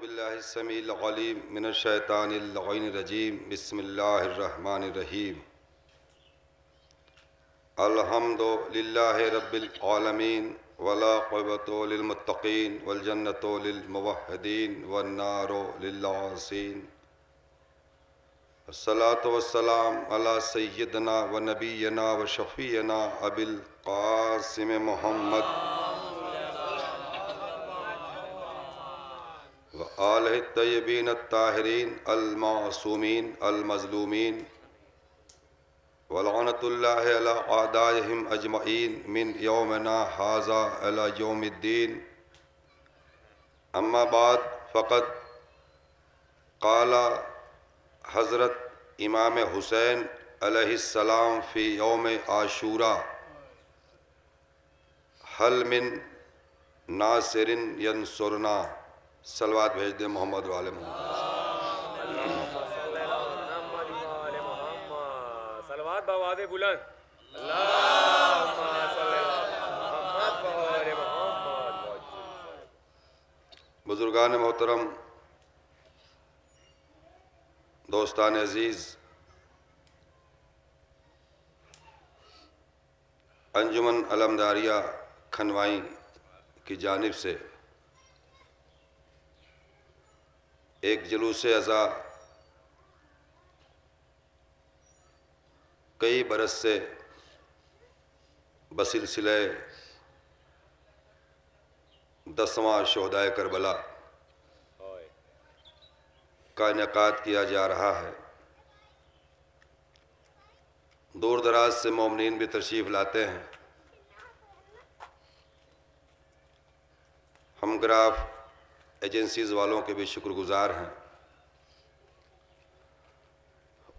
باللہ السمیع العلیم من الشیطان اللعین الرجیم بسم اللہ الرحمن الرحیم الحمد للہ رب العالمین والعاقبۃ للمتقین والجنۃ للموحدین والنار للعاصین الصلاۃ والسلام علی سیدنا و نبینا و شفیعنا ابی القاسم محمد وآلہ الطیبین الطاہرین المعصومین المظلومین ولعنۃ اللہ علی اعدائہم اجمعین من یومنا ھذا الی یوم الدین اما بعد فقد قال حضرت امام حسین علیہ السلام فی یوم عاشوراء حل من ناصر ینصرنا صلوات بھیج دیں محمد و آل محمد۔ صلوات بآواز بلند۔ اللہم صلی محمد و آل محمد۔ بزرگان محترم، دوستان عزیز، انجمن علمداریہ کھنوائی کی جانب سے ایک جلوس عزا کئی برس سے بسلسلہ 10واں شہدائے کربلا کا انعقاد کیا جا رہا ہے۔ دور دراز سے مومنین بھی تشریف لاتے ہیں۔ ہم گراف ایجنسیز والوں کے بھی شکر گزار ہیں۔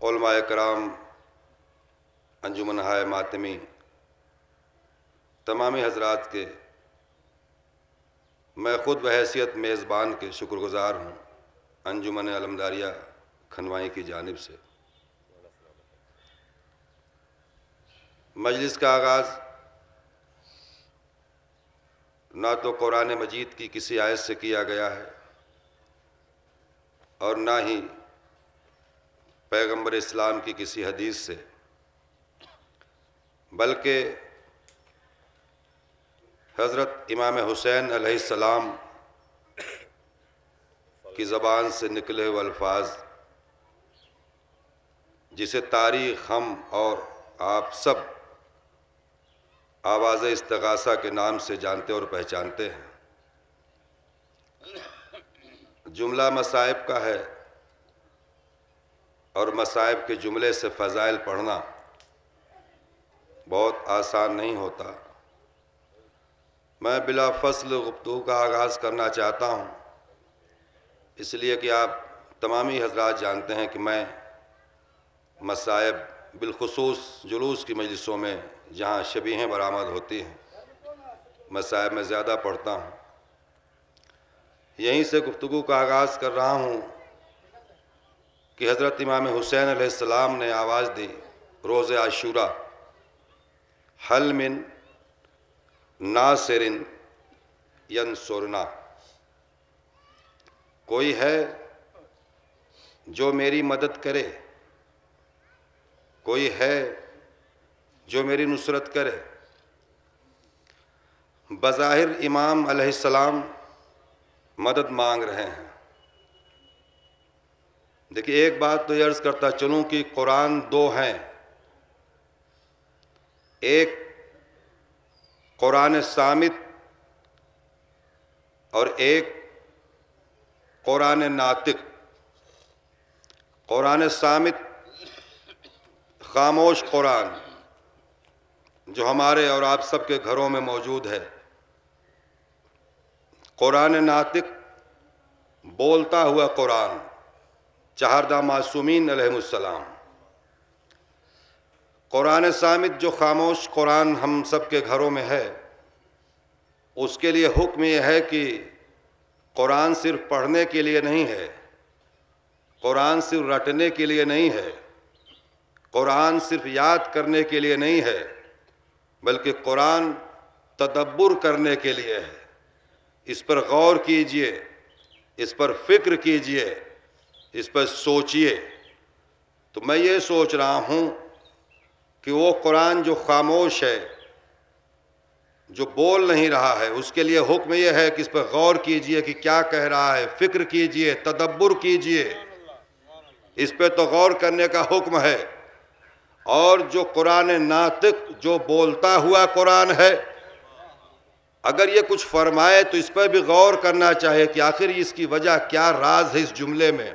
علماء کرام، انجمن ہائے ماتمی، تمامی حضرات کے میں خود بحیثیت میزبان کے شکر گزار ہوں انجمن علمداریہ کھنوائی کی جانب سے۔ مجلس کا آغاز نہ تو قرآن مجید کی کسی آیت سے کیا گیا ہے اور نہ ہی پیغمبر اسلام کی کسی حدیث سے، بلکہ حضرت امام حسین علیہ السلام کی زبان سے نکلے ہوئے الفاظ، جسے تاریخ ہم اور آپ سب آواز استغاثہ کے نام سے جانتے اور پہچانتے ہیں۔ جملہ مصائب کا ہے اور مصائب کے جملے سے فضائل پڑھنا بہت آسان نہیں ہوتا۔ میں بلا فصل گفتگو کا آغاز کرنا چاہتا ہوں، اس لیے کہ آپ تمامی حضرات جانتے ہیں کہ میں مصائب بالخصوص جلوس کی مجلسوں میں جہاں شبیہیں برآمد ہوتی ہیں مصائب میں زیادہ پڑھتا ہوں۔ یہیں سے گفتگو کا آغاز کر رہا ہوں کہ حضرت امام حسین علیہ السلام نے آواز دی روز عاشوراء، حل من ناصر ینصرنا، کوئی ہے جو میری مدد کرے، کوئی ہے جو میری نصرت کرے۔ بظاہر امام علیہ السلام مدد مانگ رہے ہیں۔ دیکھیے، ایک بات تو یہ عرض کرتا چلوں کہ قرآن دو ہیں، ایک قرآن صامت اور ایک قرآن ناطق۔ قرآن صامت خاموش قرآن جو ہمارے اور آپ سب کے گھروں میں موجود ہے۔ قرآن ناطق بولتا ہوا قرآن، چہاردہ معصومین علیہم السلام۔ قرآن صامت جو خاموش قرآن ہم سب کے گھروں میں ہے، اس کے لیے حکم یہ ہے کہ قرآن صرف پڑھنے کے لیے نہیں ہے، قرآن صرف رٹنے کے لیے نہیں ہے، قرآن صرف یاد کرنے کے لیے نہیں ہے، بلکہ قرآن تدبر کرنے کے لیے ہے۔ اس پر غور کیجئے اس پر فکر کیجئے، اس پر سوچئے۔ تو میں یہ سوچ رہا ہوں کہ وہ قرآن جو خاموش ہے، جو بول نہیں رہا ہے، اس کے لیے حکم یہ ہے کہ اس پر غور کیجئے کہ کیا کہہ رہا ہے، فکر کیجئے، تدبر کیجئے، اس پہ تو غور کرنے کا حکم ہے۔ اور جو قرآن ناطق، جو بولتا ہوا قرآن ہے، اگر یہ کچھ فرمائے تو اس پر بھی غور کرنا چاہیے کہ آخر اس کی وجہ کیا، راز ہے اس جملے میں،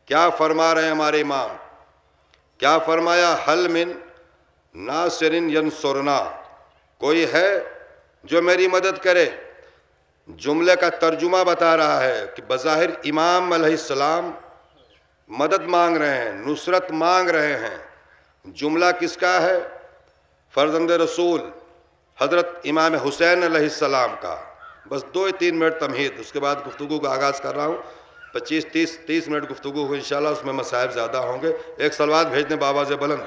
کیا فرما رہے ہیں ہمارے امام؟ کیا فرمایا؟ حل من ناصر ینصرنا، کوئی ہے جو میری مدد کرے؟ جملے کا ترجمہ بتا رہا ہے کہ بظاہر امام علیہ السلام مدد مانگ رہے ہیں، نصرت مانگ رہے ہیں۔ جملہ کس کا ہے؟ فرزند رسول حضرت امام حسین علیہ السلام کا۔ بس 2-3 منٹ تمہید، اس کے بعد گفتگو کا آغاز کر رہا ہوں۔ 25-30 منٹ گفتگو ہو انشاءاللہ، اس میں مسائب زیادہ ہوں گے۔ ایک صلوات بھیج دیں بابا سے بلند۔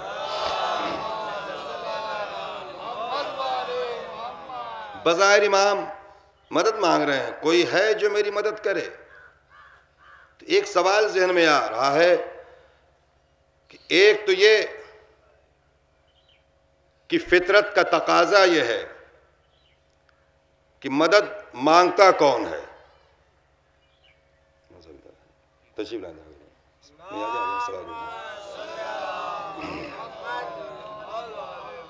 بظاہر امام مدد مانگ رہے ہیں، کوئی ہے جو میری مدد کرے؟ تو ایک سوال ذہن میں آ رہا ہے کہ ایک تو یہ کہ فطرت کا تقاضا یہ ہے کہ مدد مانگتا کون ہے؟ تشریف لائیں۔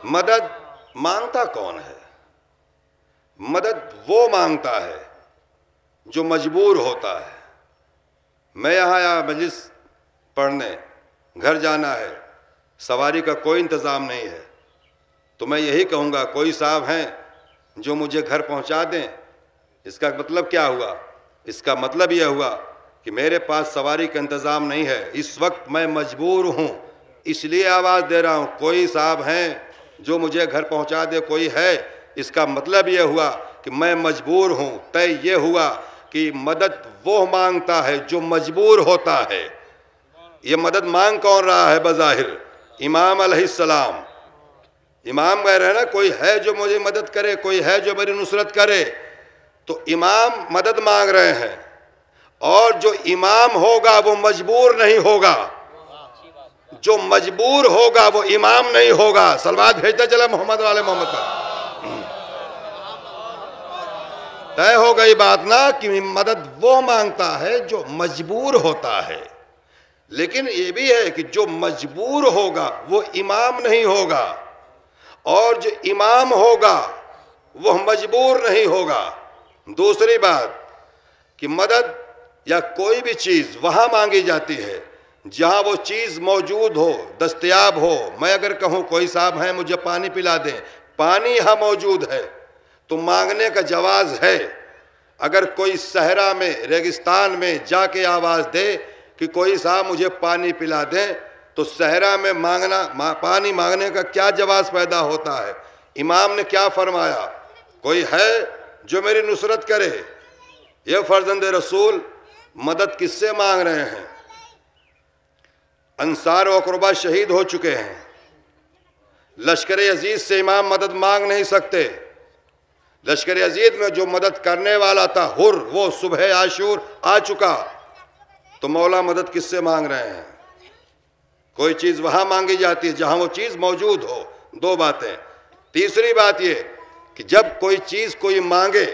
مدد مانگتا کون ہے؟ مدد وہ مانگتا ہے جو مجبور ہوتا ہے۔ میں یہاں آیا مجلس پڑھنے، گھر جانا ہے، سواری کا کوئی انتظام نہیں ہے، تو میں یہی کہوں گا کوئی صاحب ہیں جو مجھے گھر پہنچا دیں۔ اس کا مطلب کیا ہوا؟ اس کا مطلب یہ ہوا کہ میرے پاس سواری کا انتظام نہیں ہے، اس وقت میں مجبور ہوں، اس لیے آواز دے رہا ہوں کوئی صاحب ہیں جو مجھے گھر پہنچا دے، کوئی ہے؟ اس کا مطلب یہ ہوا کہ میں مجبور ہوں۔ طے یہ ہوا کہ مدد وہ مانگتا ہے جو مجبور ہوتا ہے۔ یہ مدد مانگ کون رہا ہے بظاہر؟ امام علیہ السلام۔ امام کہہ رہے ہیں نا کوئی ہے جو مجھے مدد کرے، کوئی ہے جو میری نصرت کرے، تو امام مدد مانگ رہے ہیں، اور جو امام ہوگا وہ مجبور نہیں ہوگا، جو مجبور ہوگا وہ امام نہیں ہوگا۔ صلوات بھیجتے چلے محمد والے محمد پر۔ طے ہو گئی بات نا کہ مدد وہ مانگتا ہے جو مجبور ہوتا ہے، لیکن یہ بھی ہے کہ جو مجبور ہوگا وہ امام نہیں ہوگا، اور جو امام ہوگا وہ مجبور نہیں ہوگا۔ دوسری بات کہ مدد یا کوئی بھی چیز وہاں مانگی جاتی ہے جہاں وہ چیز موجود ہو، دستیاب ہو۔ میں اگر کہوں کوئی صاحب ہیں مجھے پانی پلا دیں، پانی یہاں موجود ہے تو مانگنے کا جواز ہے۔ اگر کوئی صحرا میں، ریگستان میں جا کے آواز دے کہ کوئی صاحب مجھے پانی پلا دیں، تو صحرا میں پانی مانگنے کا کیا جواز پیدا ہوتا ہے؟ امام نے کیا فرمایا؟ کوئی ہے جو میری نصرت کرے۔ یہ فرزند رسول مدد کس سے مانگ رہے ہیں؟ انصار و اقربا شہید ہو چکے ہیں، لشکر یزید سے امام مدد مانگ نہیں سکتے۔ لشکر یزید میں جو مدد کرنے والا تھا حر، وہ صبح عاشور آ چکا، تو مولا مدد کس سے مانگ رہے ہیں؟ کوئی چیز وہاں مانگی جاتی ہے جہاں وہ چیز موجود ہو۔ دو باتیں۔ تیسری بات یہ کہ جب کوئی چیز کوئی مانگے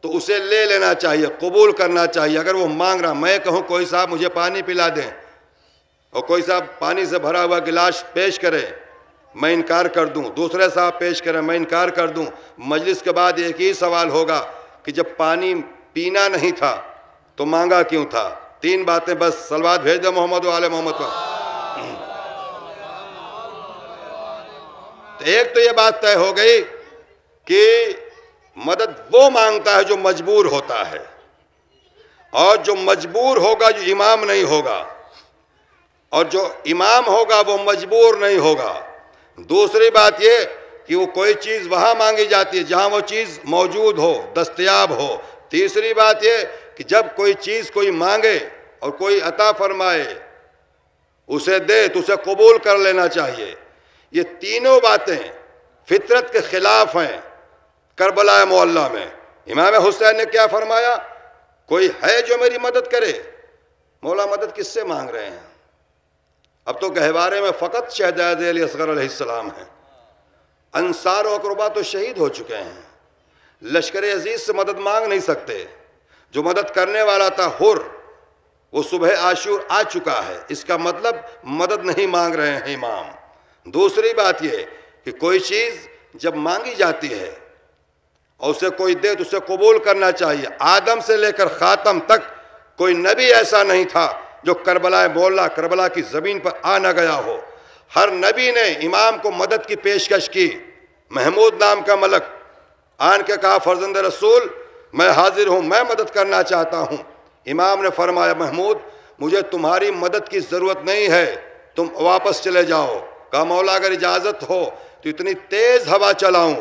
تو اسے لے لینا چاہیے، قبول کرنا چاہیے۔ اگر وہ مانگ رہا، میں کہوں کوئی صاحب مجھے پانی پلا دیں، اور کوئی صاحب پانی سے بھرا ہوا گلاس پیش کرے، میں انکار کر دوں، دوسرے صاحب پیش کریں، میں انکار کر دوں، مجلس کے بعد ایک ہی سوال ہوگا کہ جب پانی پینا نہیں تھا تو مانگا کیوں تھا؟ 3 باتیں بس۔ صلوات بھیج دے محمد و آل محمد پر۔ تو ایک تو یہ بات طے ہو گئی کہ مدد وہ مانگتا ہے جو مجبور ہوتا ہے، اور جو مجبور ہوگا جو امام نہیں ہوگا، اور جو امام ہوگا وہ مجبور نہیں ہوگا۔ دوسری بات یہ کہ وہ کوئی چیز وہاں مانگی جاتی ہے جہاں وہ چیز موجود ہو، دستیاب ہو۔ تیسری بات یہ کہ جب کوئی چیز کوئی مانگے اور کوئی عطا فرمائے، اسے دے تو اسے قبول کر لینا چاہیے۔ یہ تینوں باتیں فطرت کے خلاف ہیں۔ کربلا معلیٰ میں امام حسین نے کیا فرمایا؟ کوئی ہے جو میری مدد کرے؟ مولا مدد کس سے مانگ رہے ہیں؟ اب تو گہوارے میں فقط شہزادے علی اصغر علیہ السلام ہیں، انصار و اقربا تو شہید ہو چکے ہیں، لشکر عزیز سے مدد مانگ نہیں سکتے۔ جو مدد کرنے والا تھا حر، وہ صبح عاشور آ چکا ہے، اس کا مطلب مدد نہیں مانگ رہے ہیں امام۔ دوسری بات یہ کہ کوئی چیز جب مانگی جاتی ہے اور اسے کوئی دے تو اسے قبول کرنا چاہیے۔ آدم سے لے کر خاتم تک کوئی نبی ایسا نہیں تھا جو کربلا مولا کربلا کی زمین پر آ نہ گیا ہو۔ ہر نبی نے امام کو مدد کی پیشکش کی۔ محمود نام کا ملک آن کے کہا فرزند رسول میں حاضر ہوں، میں مدد کرنا چاہتا ہوں۔ امام نے فرمایا محمود مجھے تمہاری مدد کی ضرورت نہیں ہے، تم واپس چلے جاؤ۔ کہا مولا اگر اجازت ہو تو اتنی تیز ہوا چلاؤں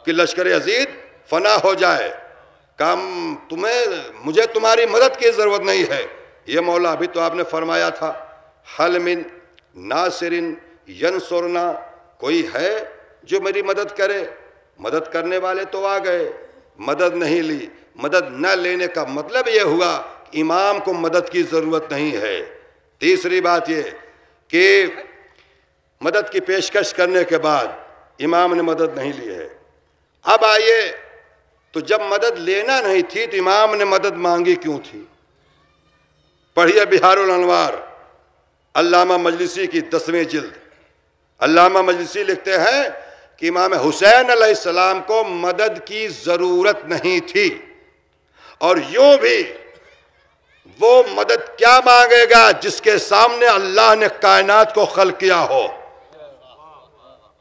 کہ لشکر عزیز فنا ہو جائے۔ کہا مجھے تمہاری مدد کی ضرورت نہیں ہے۔ یہ مولا ابھی تو آپ نے فرمایا تھا حل من ناصر ینصرنا، کوئی ہے جو میری مدد کرے؟ مدد کرنے والے تو آ گئے، مدد نہیں لی۔ مدد نہ لینے کا مطلب یہ ہوا کہ امام کو مدد کی ضرورت نہیں ہے۔ تیسری بات یہ کہ مدد کی پیشکش کرنے کے بعد امام نے مدد نہیں لی ہے۔ اب آئیے تو جب مدد لینا نہیں تھی تو امام نے مدد مانگی کیوں تھی؟ پڑھیے بہار الانوار علامہ مجلسی کی 10ویں جلد۔ علامہ مجلسی لکھتے ہیں کہ امام حسین علیہ السلام کو مدد کی ضرورت نہیں تھی، اور یوں بھی وہ مدد کیا مانگے گا جس کے سامنے اللہ نے کائنات کو خلق کیا ہو،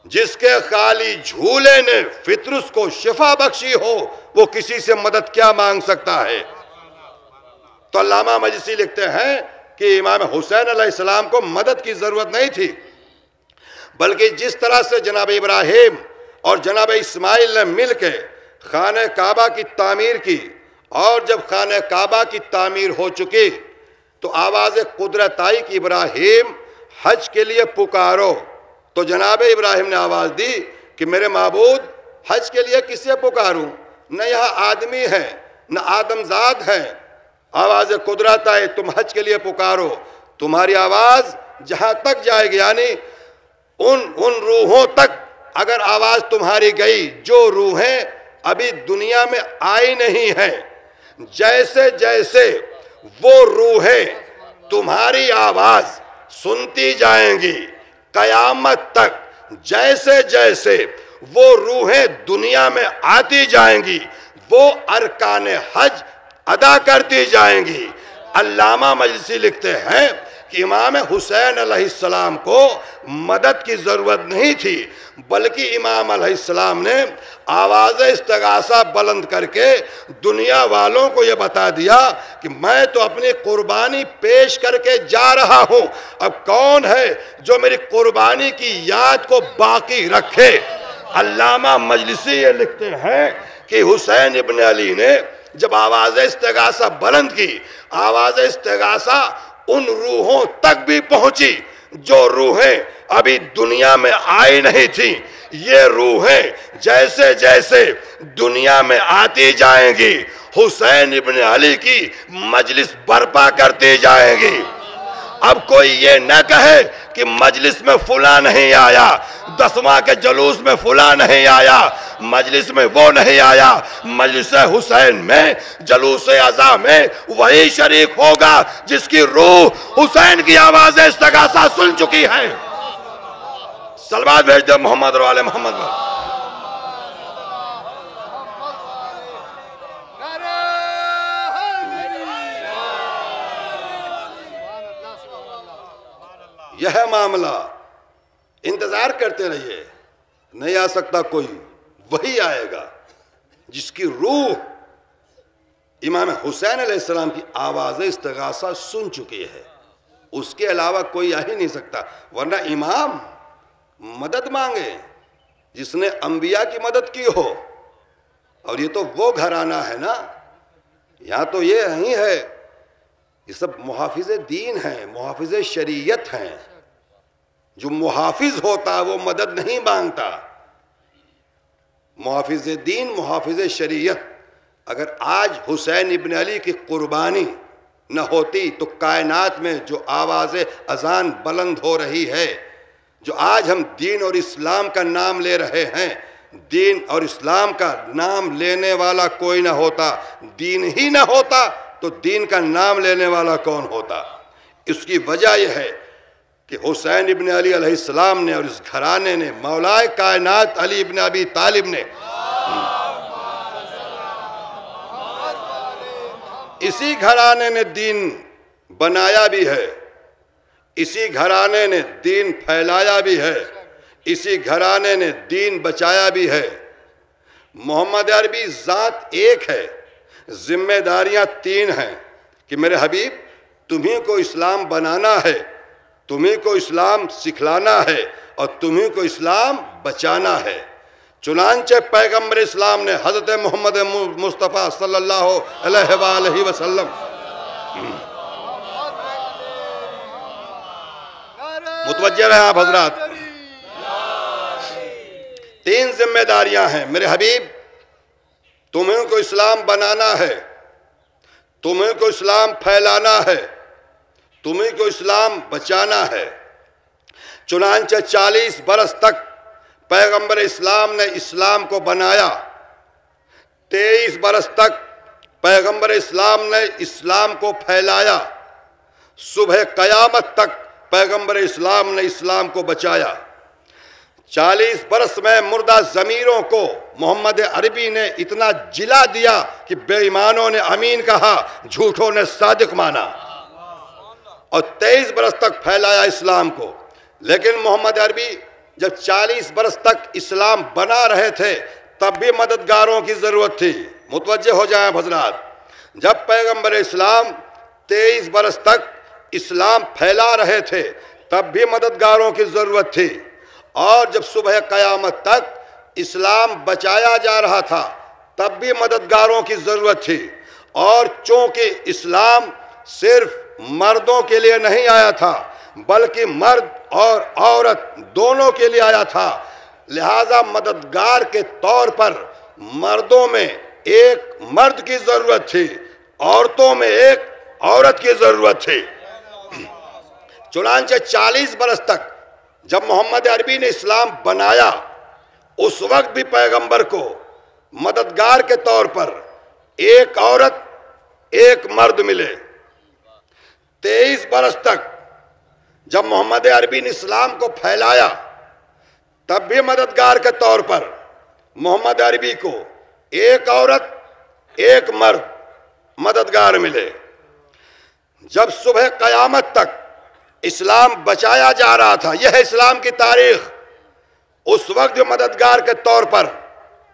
جس کے خالی جھولے نے فطرس کو شفا بخشی ہو، وہ کسی سے مدد کیا مانگ سکتا ہے؟ تو علامہ مجلسی لکھتے ہیں کہ امام حسین علیہ السلام کو مدد کی ضرورت نہیں تھی، بلکہ جس طرح سے جناب ابراہیم اور جناب اسماعیل نے مل کے خانہ کعبہ کی تعمیر کی، اور جب خانہ کعبہ کی تعمیر ہو چکی تو آواز قدرت آئی کہ ابراہیم حج کے لیے پکارو۔ تو جناب ابراہیم نے آواز دی کہ میرے معبود حج کے لیے کس سے پکاروں؟ نہ یہاں آدمی ہے نہ آدم زاد ہے۔ آواز قدرت آئے تم حج کے لیے پکارو، تمہاری آواز جہاں تک جائے گی، یعنی ان روحوں تک اگر آواز تمہاری گئی جو روحیں ابھی دنیا میں آئی نہیں ہیں، جیسے جیسے وہ روحیں تمہاری آواز سنتی جائیں گی قیامت تک، جیسے جیسے وہ روحیں دنیا میں آتی جائیں گی وہ ارکان حج ادا کرتی جائیں گی۔ علامہ مجلسی لکھتے ہیں کہ امام حسین علیہ السلام کو مدد کی ضرورت نہیں تھی، بلکہ امام علیہ السلام نے آواز استغاثہ بلند کر کے دنیا والوں کو یہ بتا دیا کہ میں تو اپنی قربانی پیش کر کے جا رہا ہوں، اب کون ہے جو میری قربانی کی یاد کو باقی رکھے؟ علامہ مجلسی یہ لکھتے ہیں کہ حسین ابن علی نے جب آواز استغاثہ بلند کی، آواز استغاثہ ان روحوں تک بھی پہنچی جو روحیں ابھی دنیا میں آئی نہیں تھیں۔ یہ روحیں جیسے جیسے دنیا میں آتی جائیں گی حسین ابن علی کی مجلس برپا کرتی جائیں گی۔ اب کوئی یہ نہ کہے کہ مجلس میں فلاں نہیں آیا، 10واں کے جلوس میں فلاں نہیں آیا، مجلس میں وہ نہیں آیا، مجلس حسین میں جلوس عزا میں وہی شریک ہوگا جس کی روح حسین کی آواز استغاثہ سن چکی ہے۔ صلوات بھیج دے محمد اور آل محمد میں۔ یہ ہے معاملہ، انتظار کرتے رہیے، نہیں آ سکتا کوئی، وہی آئے گا جس کی روح امام حسین علیہ السلام کی آواز استغاثہ سن چکی ہے، اس کے علاوہ کوئی آ ہی نہیں سکتا۔ ورنہ امام مدد مانگے جس نے انبیاء کی مدد کی ہو، اور یہ تو وہ گھرانہ ہے نا، یہاں تو یہ نہیں ہے، یہ سب محافظ دین ہیں، محافظ شریعت ہیں۔ جو محافظ ہوتا وہ مدد نہیں مانگتا، محافظ دین، محافظ شریعت اگر آج حسین ابن علی کی قربانی نہ ہوتی تو کائنات میں جو آواز اذان بلند ہو رہی ہے، جو آج ہم دین اور اسلام کا نام لے رہے ہیں، دین اور اسلام کا نام لینے والا کوئی نہ ہوتا، دین ہی نہ ہوتا تو دین کا نام لینے والا کون ہوتا؟ اس کی وجہ یہ ہے کہ حسین ابن علی علیہ السلام نے اور اس گھرانے نے، مولائے کائنات علی ابن ابی طالب نے اسی گھرانے نے دین بنایا بھی ہے، اسی گھرانے نے دین پھیلایا بھی ہے، اسی گھرانے نے دین بچایا بھی ہے۔ محمد عربی ذات ایک ہے، ذمہ داریاں تین ہیں کہ میرے حبیب تمہیں کو اسلام بنانا ہے، تمہیں کو اسلام سکھلانا ہے اور تمہیں کو اسلام بچانا ہے۔ چنانچہ پیغمبر اسلام نے حضرت محمد مصطفیٰ صلی اللہ علیہ وآلہ وسلم متوجہ ہیں آپ حضرات، تین ذمہ داریاں ہیں میرے حبیب، تمہیں کو اسلام بنانا ہے، تمہیں کو اسلام پھیلانا ہے، تمہیں کو اسلام بچانا ہے۔ چنانچہ 40 برس تک پیغمبر اسلام نے اسلام کو بنایا، 23 برس تک پیغمبر اسلام نے اسلام کو پھیلایا، صبح قیامت تک پیغمبر اسلام نے اسلام کو بچایا۔ 40 برس میں مردہ ضمیروں کو محمد عربی نے اتنا جلا دیا کہ بے ایمانوں نے امین کہا، جھوٹوں نے صادق مانا، اور 23 برس تک پھیلایا اسلام کو۔ لیکن محمد عربی جب 40 برس تک اسلام بنا رہے تھے تب بھی مددگاروں کی ضرورت تھی۔ متوجہ ہو جائیں حضرات، جب پیغمبر اسلام 23 برس تک اسلام پھیلا رہے تھے تب بھی مددگاروں کی ضرورت تھی، اور جب صبح قیامت تک اسلام بچایا جا رہا تھا تب بھی مددگاروں کی ضرورت تھی۔ اور چونکہ اسلام صرف مردوں کے لیے نہیں آیا تھا بلکہ مرد اور عورت دونوں کے لیے آیا تھا، لہذا مددگار کے طور پر مردوں میں ایک مرد کی ضرورت تھی، عورتوں میں ایک عورت کی ضرورت تھی۔ چنانچہ 40 برس تک جب محمد عربی نے اسلام بنایا اس وقت بھی پیغمبر کو مددگار کے طور پر ایک عورت ایک مرد ملے۔ 23 برس تک جب محمد عربی نے اسلام کو پھیلایا تب بھی مددگار کے طور پر محمد عربی کو ایک عورت ایک مرد مددگار ملے۔ جب صبح قیامت تک اسلام بچایا جا رہا تھا، یہ ہے اسلام کی تاریخ، اس وقت جو مددگار کے طور پر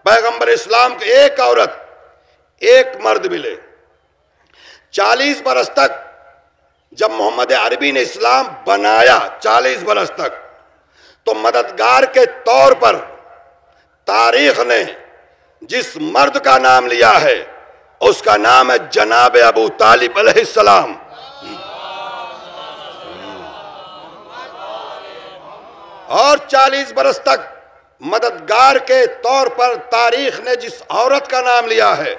پیغمبر اسلام کو ایک عورت ایک مرد ملے۔ 40 برس تک جب محمد عربی نے اسلام بنایا، 40 برس تک، تو مددگار کے طور پر تاریخ نے جس مرد کا نام لیا ہے اس کا نام ہے جناب ابو طالب علیہ السلام۔ اور 40 برس تک مددگار کے طور پر تاریخ نے جس عورت کا نام لیا ہے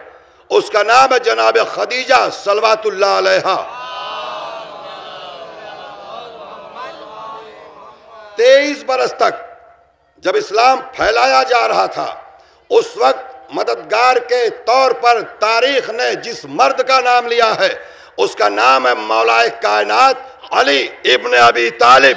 اس کا نام ہے جناب خدیجہ صلوات اللہ علیہا۔ 23 برس تک جب اسلام پھیلایا جا رہا تھا اس وقت مددگار کے طور پر تاریخ نے جس مرد کا نام لیا ہے اس کا نام ہے مولائے کائنات علی ابن ابی طالب۔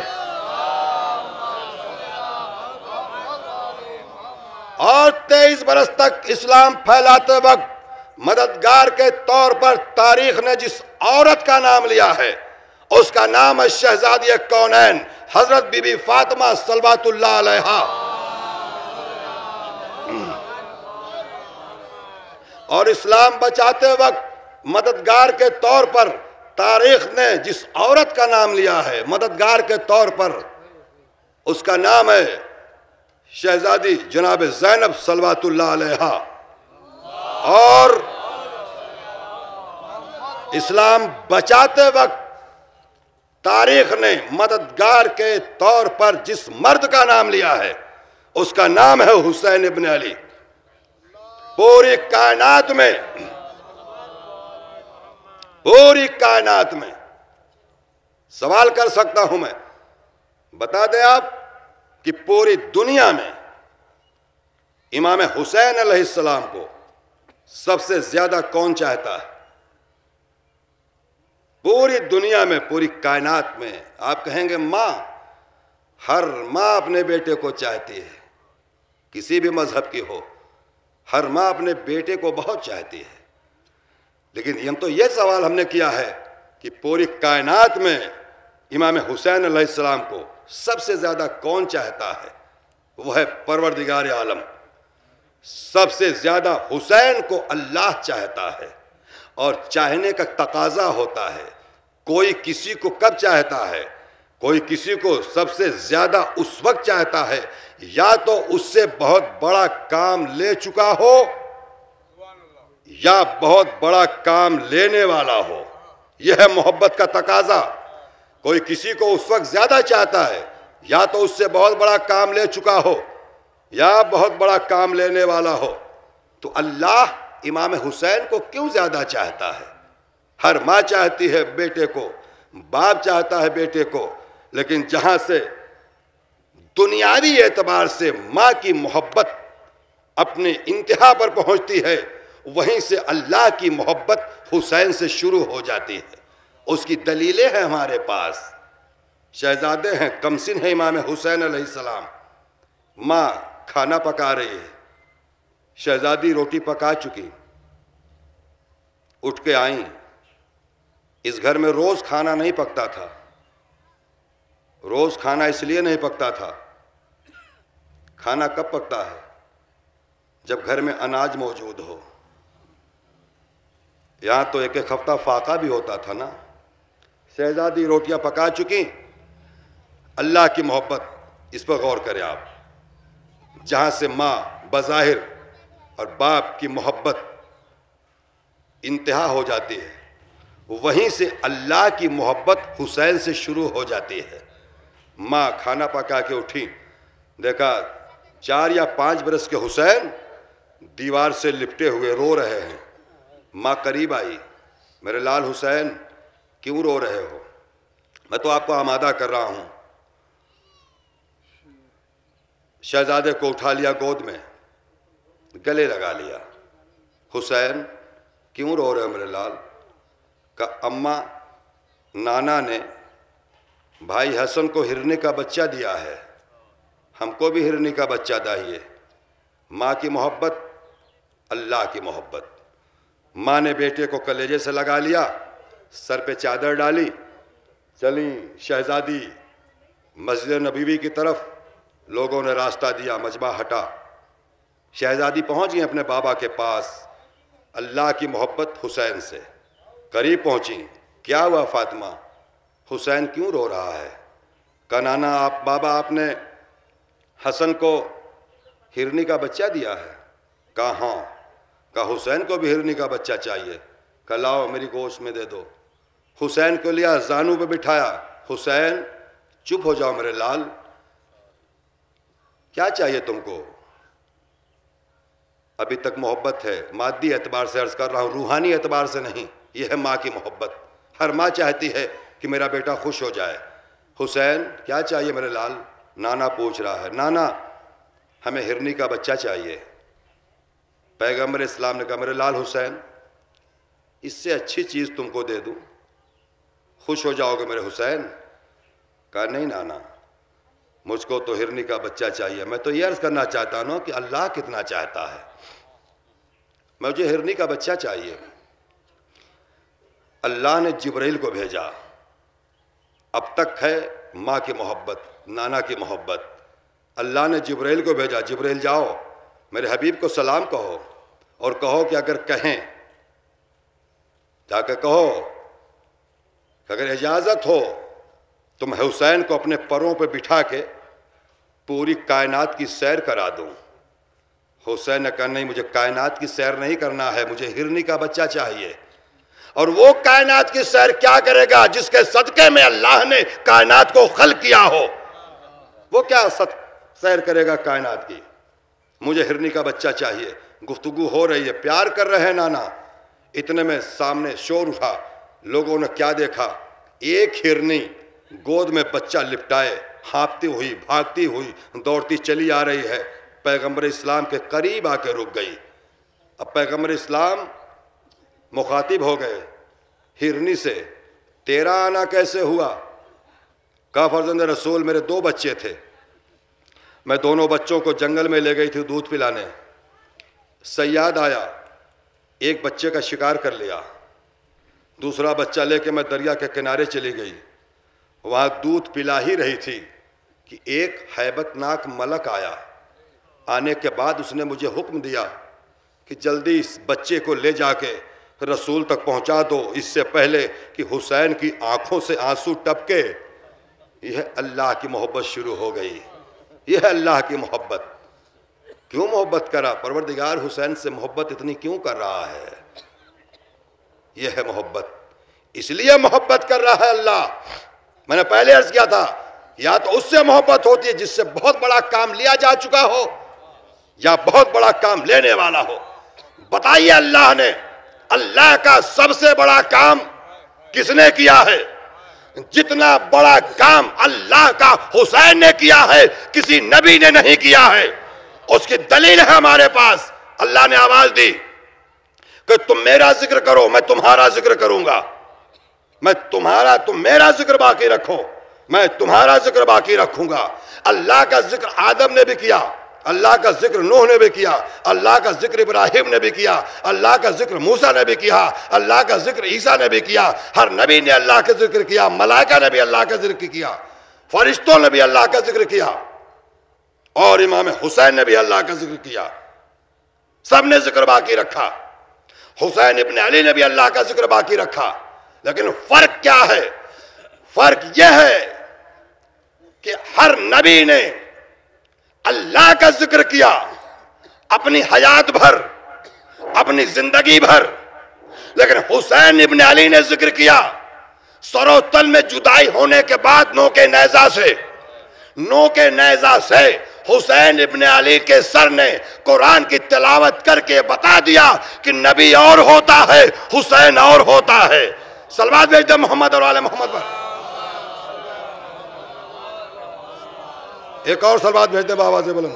اور 23 برس تک اسلام پھیلاتے وقت مددگار کے طور پر تاریخ نے جس عورت کا نام لیا ہے اس کا نام ہے شہزادی کونین حضرت بی بی فاطمہ صلوات اللہ علیہا۔ اور اسلام بچاتے وقت مددگار کے طور پر تاریخ نے جس عورت کا نام لیا ہے مددگار کے طور پر اس کا نام ہے شہزادی جناب زینب صلوات اللہ علیہا۔ اور اسلام بچاتے وقت تاریخ نے مددگار کے طور پر جس مرد کا نام لیا ہے اس کا نام ہے حسین ابن علی۔ پوری کائنات میں سوال کر سکتا ہوں میں، بتا دیں آپ کہ پوری دنیا میں امام حسین علیہ السلام کو سب سے زیادہ کون چاہتا ہے؟ پوری دنیا میں، پوری کائنات میں آپ کہیں گے ماں، ہر ماں اپنے بیٹے کو چاہتی ہے، کسی بھی مذہب کی ہو، ہر ماں اپنے بیٹے کو بہت چاہتی ہے، لیکن ہم تو یہ سوال ہم نے کیا ہے کہ پوری کائنات میں امام حسین علیہ السلام کو سب سے زیادہ کون چاہتا ہے؟ وہ ہے پروردگار عالم۔ سب سے زیادہ حسین کو اللہ چاہتا ہے، اور چاہنے کا تقاضا ہوتا ہے۔ کوئی کسی کو کب چاہتا ہے؟ کوئی کسی کو سب سے زیادہ اس وقت چاہتا ہے یا تو اس سے بہت بڑا کام لے چکا ہو یا بہت بڑا کام لینے والا ہو۔ یہ ہے محبت کا تقاضا۔ کوئی کسی کو اس وقت زیادہ چاہتا ہے یا تو اس سے بہت بڑا کام لے چکا ہو یا بہت بڑا کام لینے والا ہو۔ تو اللہ امام حسین کو کیوں زیادہ چاہتا ہے؟ ہر ماں چاہتی ہے بیٹے کو، باپ چاہتا ہے بیٹے کو، لیکن جہاں سے دنیاوی اعتبار سے ماں کی محبت اپنے انتہا پر پہنچتی ہے، وہیں سے اللہ کی محبت حسین سے شروع ہو جاتی ہے۔ اس کی دلیلیں ہیں ہمارے پاس۔ شہزادے ہیں، کمسن ہے امام حسین علیہ السلام، ماں کھانا پکا رہی ہے، شہزادی روٹی پکا چکی، اٹھ کے آئیں۔ اس گھر میں روز کھانا نہیں پکتا تھا۔ روز کھانا اس لیے نہیں پکتا تھا، کھانا کب پکتا ہے؟ جب گھر میں اناج موجود ہو۔ یہاں تو ایک ایک ہفتہ فاقہ بھی ہوتا تھا نا۔ شہزادی روٹیاں پکا چکی۔ اللہ کی محبت، اس پر غور کریں آپ۔ جہاں سے ماں بظاہر اور باپ کی محبت انتہا ہو جاتی ہے، وہیں سے اللہ کی محبت حسین سے شروع ہو جاتی ہے۔ ماں کھانا پکا کے اٹھی، دیکھا 4 یا 5 برس کے حسین دیوار سے لپٹے ہوئے رو رہے ہیں۔ ماں قریب آئی، میرے لال حسین کیوں رو رہے ہو؟ میں تو آپ کو آمادہ کر رہا ہوں۔ شہزادے کو اٹھا لیا گود میں، گلے لگا لیا۔ حسین کیوں رو رہے ہو میرے لال؟ کہا اماں، نانا نے بھائی حسن کو ہرنی کا بچہ دیا ہے، ہم کو بھی ہرنی کا بچہ چاہیے۔ ماں کی محبت، اللہ کی محبت۔ ماں نے بیٹے کو کلیجے سے لگا لیا، سر پہ چادر ڈالی، چلی شہزادی مسجد نبوی کی طرف۔ لوگوں نے راستہ دیا، مجمع ہٹا، شہزادی پہنچ گئی اپنے بابا کے پاس۔ اللہ کی محبت حسین سے قریب پہنچی۔ کیا ہوا فاطمہ؟ حسین کیوں رو رہا ہے؟ کہا نانا بابا آپ نے حسن کو ہرنی کا بچہ دیا ہے؟ کہا ہاں۔ کہا حسین کو بھی ہرنی کا بچہ چاہیے؟ کہا لاؤ میری گوشت میں دے دو۔ حسین کو لیا، زانو پہ بٹھایا۔ حسین چپ ہو جاؤ میرے لال، کیا چاہیے تم کو؟ ابھی تک محبت ہے، مادی اعتبار سے عرض کر رہا ہوں، روحانی اعتبار سے نہیں۔ یہ ہے ماں کی محبت۔ ہر ماں چاہتی ہے کہ میرا بیٹا خوش ہو جائے۔ حسین کیا چاہیے میرے لال؟ نانا پوچھ رہا ہے۔ نانا ہمیں ہرنی کا بچہ چاہیے۔ پیغمبر اسلام نے کہا میرے لال حسین، اس سے اچھی چیز تم کو دے دوں، خوش ہو جاؤ گے میرے حسین؟ کہا نہیں نانا، مجھ کو تو ہرنی کا بچہ چاہیے۔ میں تو یہ عرض کرنا چاہتا ہوں کہ اللہ کتنا چاہتا ہے، مجھے ہرنی کا بچہ چاہیے۔ اللہ نے جبرائیل کو بھیجا۔ اب تک ہے ماں کی محبت، نانا کی محبت۔ اللہ نے جبرائیل کو بھیجا، جبرائیل جاؤ میرے حبیب کو سلام کہو، اور کہو کہ اگر کہیں، جا کے کہو کہ اگر اجازت ہو تو میں حسین کو اپنے پروں پہ بٹھا کے پوری کائنات کی سیر کرا دوں۔ حسین نے کہا نہیں، مجھے کائنات کی سیر نہیں کرنا ہے، مجھے ہرنی کا بچہ چاہیے۔ اور وہ کائنات کی سیر کیا کرے گا جس کے صدقے میں اللہ نے کائنات کو خلق کیا ہو؟ وہ کیا سیر کرے گا کائنات کی؟ مجھے ہرنی کا بچہ چاہیے. گفتگو ہو رہی ہے, پیار کر رہے ہیں نانا. اتنے میں سامنے شور اٹھا. لوگوں نے کیا دیکھا؟ ایک ہرنی گود میں بچہ لپٹائے ہانپتی ہوئی, بھاگتی ہوئی, دوڑتی چلی آ رہی ہے. پیغمبر اسلام کے قریب آ کے رک گئی. اب پیغمبر اسلام مخاطب ہو گئے ہرنی سے, تیرا آنا کیسے ہوا؟ کہا فرزند رسول میرے 2 بچے تھے, میں دونوں بچوں کو جنگل میں لے گئی تھی دودھ پلانے. صیاد آیا, ایک بچے کا شکار کر لیا, دوسرا بچہ لے کے میں دریا کے کنارے چلی گئی. وہاں دودھ پلا ہی رہی تھی کہ ایک ہیبت ناک ملک آیا. آنے کے بعد اس نے مجھے حکم دیا کہ جلدی اس بچے کو لے جا کے رسول تک پہنچا دو, اس سے پہلے کہ حسین کی آنکھوں سے آنسو ٹپکے. یہ اللہ کی محبت شروع ہو گئی. یہ ہے اللہ کی محبت. کیوں محبت کرا؟ پروردگار حسین سے محبت اتنی کیوں کر رہا ہے؟ یہ ہے محبت. اس لیے محبت کر رہا ہے اللہ. میں نے پہلے عرض کیا تھا, یا تو اس سے محبت ہوتی ہے جس سے بہت بڑا کام لیا جا چکا ہو, یا بہت بڑا کام لینے والا ہو. بتائیے اللہ نے, اللہ کا سب سے بڑا کام کس نے کیا ہے؟ جتنا بڑا کام اللہ کا حسین نے کیا ہے کسی نبی نے نہیں کیا ہے. اس کی دلیل ہے ہمارے پاس. اللہ نے آواز دی کہ تم میرا ذکر کرو, میں تمہارا ذکر کروں گا. تم میرا ذکر باقی رکھو, میں تمہارا ذکر باقی رکھوں گا. اللہ کا ذکر آدم نے بھی کیا, اللہ کا ذکر نوح نے بھی کیا, اللہ کا ذکر ابراہیم نے بھی کیا, اللہ کا ذکر موسیٰ نے بھی کیا, اللہ کا ذکر عیسیٰ نے بھی کیا. ہر نبی نے اللہ کا ذکر کیا, ملائکہ نے بھی اللہ کا ذکر کیا, فرشتوں نے بھی اللہ کا ذکر کیا, اور امام حسین نے بھی اللہ کا ذکر کیا. سب نے ذکر باقی رکھا. حسین ابن علی نے بھی اللہ کا ذکر باقی رکھا. لیکن فرق کیا ہے؟ فرق یہ ہے کہ ہر نبی نے اللہ کا ذکر کیا اپنی حیات بھر, اپنی زندگی بھر, لیکن حسین ابن علی نے ذکر کیا سر و تل میں جدائی ہونے کے بعد نو کے نیزہ سے حسین ابن علی کے سر نے قرآن کی تلاوت کر کے بتا دیا کہ نبی اور ہوتا ہے, حسین اور ہوتا ہے. صلوات بھیج دے محمد اور آل محمد پر. ایک اور صلوات بھیج دے بآواز بلند.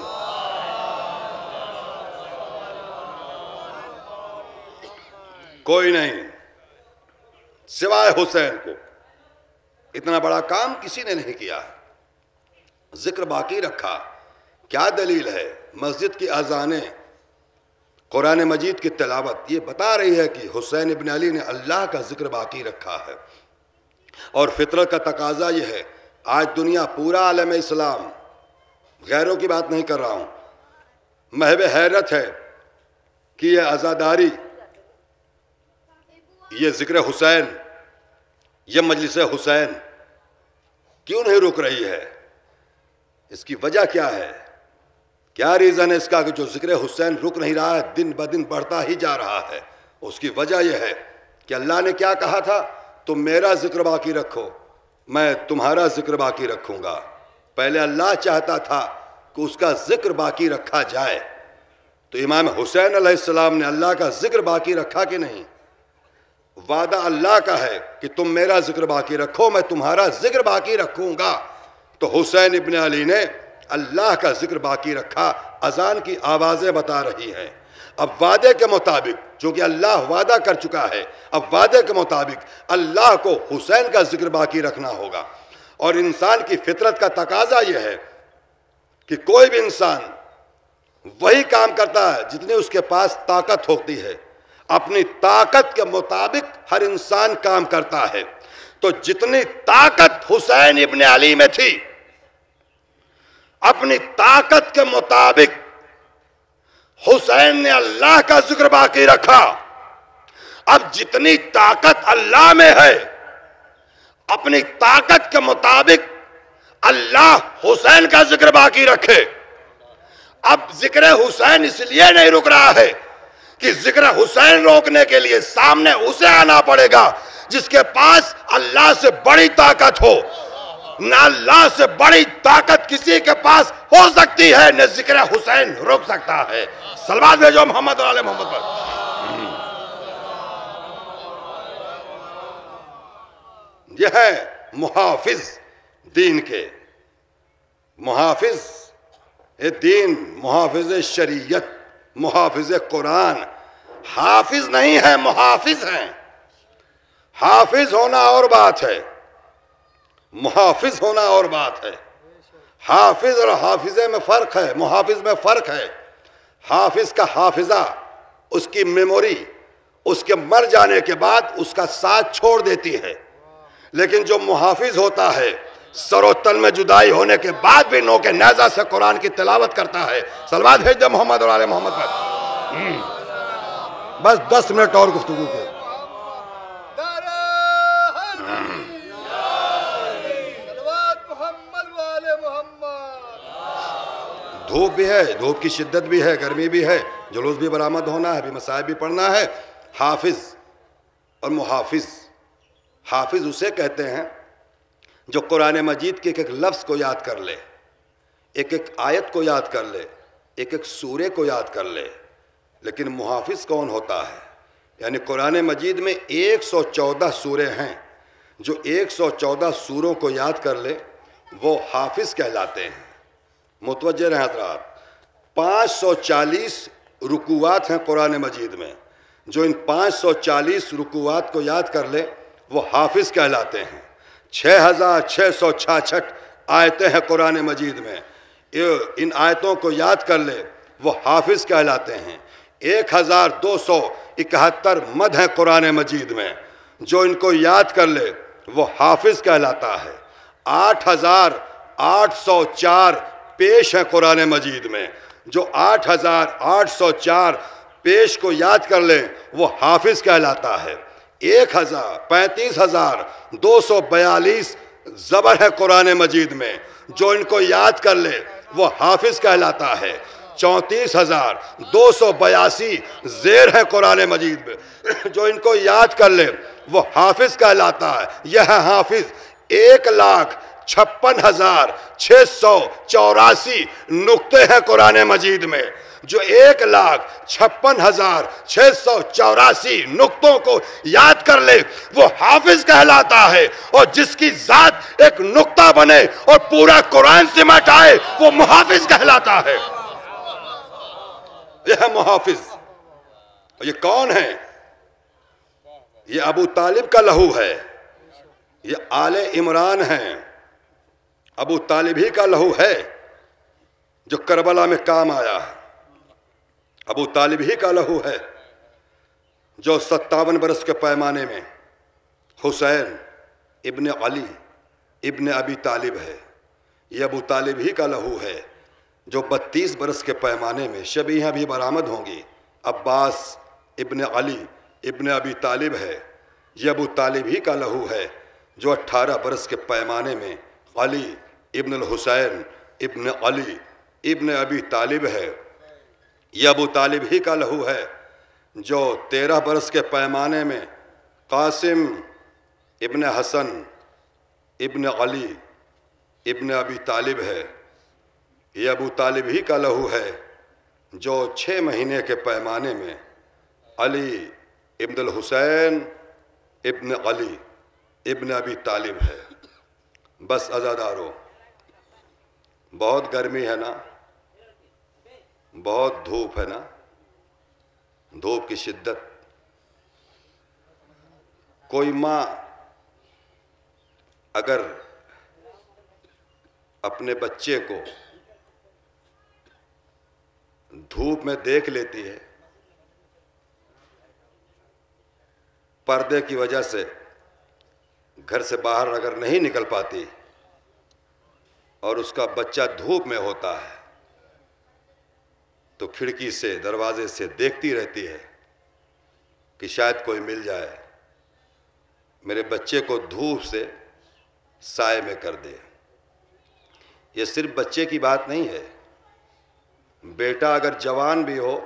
کوئی نہیں سوائے حسین کو. اتنا بڑا کام کسی نے نہیں کیا. ذکر باقی رکھا. کیا دلیل ہے؟ مسجد کی اذانیں, قرآن مجید کی تلاوت, یہ بتا رہی ہے کہ حسین ابن علی نے اللہ کا ذکر باقی رکھا ہے. اور فطرت کا تقاضا یہ ہے, آج دنیا پورا عالم اسلام, غیروں کی بات نہیں کر رہا ہوں, محو حیرت ہے کہ یہ عزاداری, یہ ذکر حسین, یہ مجلس حسین کیوں نہیں رک رہی ہے؟ اس کی وجہ کیا ہے؟ کیا ریزن ہے اس کا کہ جو ذکر حسین رک نہیں رہا ہے, دن بدن بڑھتا ہی جا رہا ہے؟ اس کی وجہ یہ ہے کہ اللہ نے کیا کہا تھا, تم میرا ذکر باقی رکھو, میں تمہارا ذکر باقی رکھوں گا. پہلے اللہ چاہتا تھا کہ اس کا ذکر باقی رکھا جائے, تو امام حسین علیہ السلام نے اللہ کا ذکر باقی رکھا کہ نہیں؟ وعدہ اللہ کا ہے کہ تم میرا ذکر باقی رکھو, میں تمہارا ذکر باقی رکھوں گا. تو حسین ابن علی نے اللہ کا ذکر باقی رکھا. اذان کی آوازیں بتا رہی ہیں. اب وعدے کے مطابق, جو کہ اللہ وعدہ کر چکا ہے, اب وعدے کے مطابق اللہ کو حسین کا ذکر باقی رکھنا ہوگا. اور انسان کی فطرت کا تقاضا یہ ہے کہ کوئی بھی انسان وہی کام کرتا ہے جتنی اس کے پاس طاقت ہوتی ہے. اپنی طاقت کے مطابق ہر انسان کام کرتا ہے. تو جتنی طاقت حسین ابن علی میں تھی, اپنی طاقت کے مطابق حسین نے اللہ کا ذکر باقی رکھا. اب جتنی طاقت اللہ میں ہے, اپنی طاقت کے مطابق اللہ حسین کا ذکر باقی رکھے. اب ذکر حسین اس لیے نہیں رک رہا ہے کہ ذکر حسین روکنے کے لیے سامنے اسے آنا پڑے گا جس کے پاس اللہ سے بڑی طاقت ہو. نہ اللہ سے بڑی طاقت کسی کے پاس ہو سکتی ہے، نہ ذکر حسین رک سکتا ہے۔ صلوات بھیجو محمد اور آل محمد پر۔ یہ ہے محافظ دین کے، محافظ دین، محافظ شریعت، محافظ قرآن۔ حافظ نہیں ہے، محافظ ہیں۔ حافظ ہونا اور بات ہے، محافظ ہونا اور بات ہے۔ حافظ اور حافظے میں فرق ہے، محافظ میں فرق ہے۔ حافظ کا حافظہ، اس کی میموری اس کے مر جانے کے بعد اس کا ساتھ چھوڑ دیتی ہے، لیکن جو محافظ ہوتا ہے سر و تن میں جدائی ہونے کے بعد بھی نوک نیزہ سے قرآن کی تلاوت کرتا ہے۔ صلوات بھیج دے محمد اور آل محمد پر۔ بس 10 منٹ اور گفتگو کو۔ دھوپ بھی ہے، دھوپ کی شدت بھی ہے، گرمی بھی ہے، جلوس بھی برآمد ہونا ہے، بھی مسائل بھی پڑھنا ہے۔ حافظ اور محافظ، حافظ اسے کہتے ہیں جو قرآن مجید کے ایک ایک لفظ کو یاد کر لے، ایک ایک آیت کو یاد کر لے، ایک ایک سورے کو یاد کر لے۔ لیکن محافظ کون ہوتا ہے؟ یعنی قرآن مجید میں 114 سورے ہیں، جو 114 سوروں کو یاد کر لے وہ حافظ کہلاتے ہیں۔ متوجہ رہیں حضرات، 540 رکوعات ہیں قرآن مجید میں، جو ان 540 رکوعات کو یاد کر لے وہ حافظ کہلاتے ہیں۔ 6666 آیتیں ہیں قرآن مجید میں، ان آیتوں کو یاد کر لے وہ حافظ کہلاتے ہیں۔ 1271 مد ہیں قرآن مجید میں، جو ان کو یاد کر لے وہ حافظ کہلاتا ہے۔ 8804 پیش ہیں قرآن مجید میں، جو 8804 پیش کو یاد کر لیں وہ حافظ کہلاتا ہے۔ 35,242 زبر ہے قرآن مجید میں، جو ان کو یاد کر لے وہ حافظ کہلاتا ہے۔ 34,282 زیر ہے قرآن مجید میں، جو ان کو یاد کر لے وہ حافظ کہلاتا ہے۔ یہ ہے حافظ۔ 1,56,684 نقطے ہیں قرآن مجید میں، جو 1,56,684 نقطوں کو یاد کر لے وہ حافظ کہلاتا ہے۔ اور جس کی ذات ایک نقطہ بنے اور پورا قرآن سمیٹ آئے وہ محافظ کہلاتا ہے۔ یہ ہے محافظ۔ اور یہ کون ہے؟ یہ ابو طالب کا لہو ہے، یہ آل عمران ہیں۔ ابو طالب ہی کا لہو ہے جو کربلا میں کام آیا ہے۔ ابو طالب ہی کا لہو ہے جو 57 برس کے پیمانے میں حسین ابن علی ابن ابی طالب ہے۔ یہ ابو طالب ہی کا لہو ہے جو 32 برس کے پیمانے میں شبیہ بھی برآمد ہوں گی، عباس ابن علی ابن ابی طالب ہے۔ یہ ابو طالب ہی کا لہو ہے جو 18 برس کے پیمانے میں علی ابن الحسین ابن علی ابن ابی طالب ہے۔ یہ ابو طالب ہی کا لہو ہے جو 13 برس کے پیمانے میں قاسم ابن حسن ابن علی ابن ابی طالب ہے۔ یہ ابو طالب ہی کا لہو ہے جو 6 مہینے کے پیمانے میں علی ابن الحسین ابن علی ابن ابی طالب ہے۔ بس عزادارو، بہت گرمی ہے نا، بہت دھوپ ہے نا، دھوپ کی شدت۔ کوئی ماں اگر اپنے بچے کو دھوپ میں دیکھ لیتی ہے، پردے کی وجہ سے گھر سے باہر اگر نہیں نکل پاتی اور اس کا بچہ دھوپ میں ہوتا ہے تو کھڑکی سے دروازے سے دیکھتی رہتی ہے کہ شاید کوئی مل جائے، میرے بچے کو دھوپ سے سائے میں کر دے۔ یہ صرف بچے کی بات نہیں ہے، بیٹا اگر جوان بھی ہو،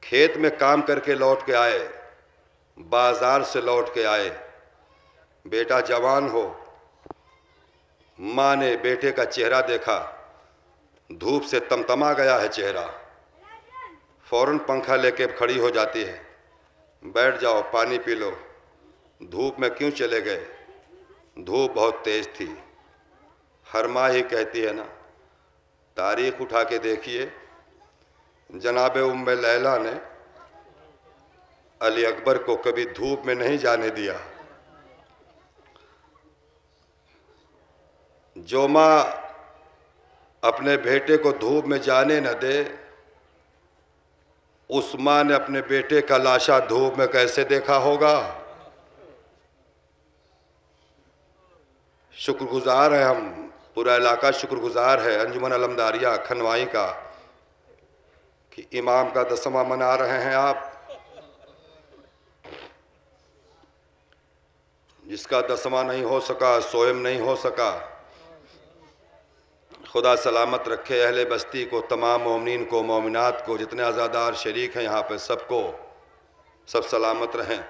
کھیت میں کام کر کے لوٹ کے آئے، بازار سے لوٹ کے آئے، بیٹا جوان ہو، ماں نے بیٹے کا چہرہ دیکھا، دھوپ سے تمتما گیا ہے چہرہ، فوراً پنکھا لے کے کھڑی ہو جاتی ہے، بیٹھ جاؤ پانی پی لو۔ دھوپ میں کیوں چلے گئے؟ دھوپ بہت تیز تھی۔ ہر ماں ہی کہتی ہے نا، تاریخ اٹھا کے دیکھیے، جناب ام لیلہ نے علی اکبر کو کبھی دھوپ میں نہیں جانے دیا۔ جو ماں اپنے بیٹے کو دھوپ میں جانے نہ دے، اس ماں نے اپنے بیٹے کا لاشا دھوپ میں کیسے دیکھا ہوگا؟ شکر گزار ہے ہم، پورا علاقہ شکر گزار ہے انجمن علمداریہ کھنوائی کا کہ امام کا دسواں منا رہے ہیں آپ۔ جس کا دسواں نہیں ہو سکا، سوئم نہیں ہو سکا، خدا سلامت رکھے اہل بستی کو، تمام مومنین کو، مومنات کو، جتنے عزادار شریک ہیں یہاں پہ سب کو، سب سلامت رہیں۔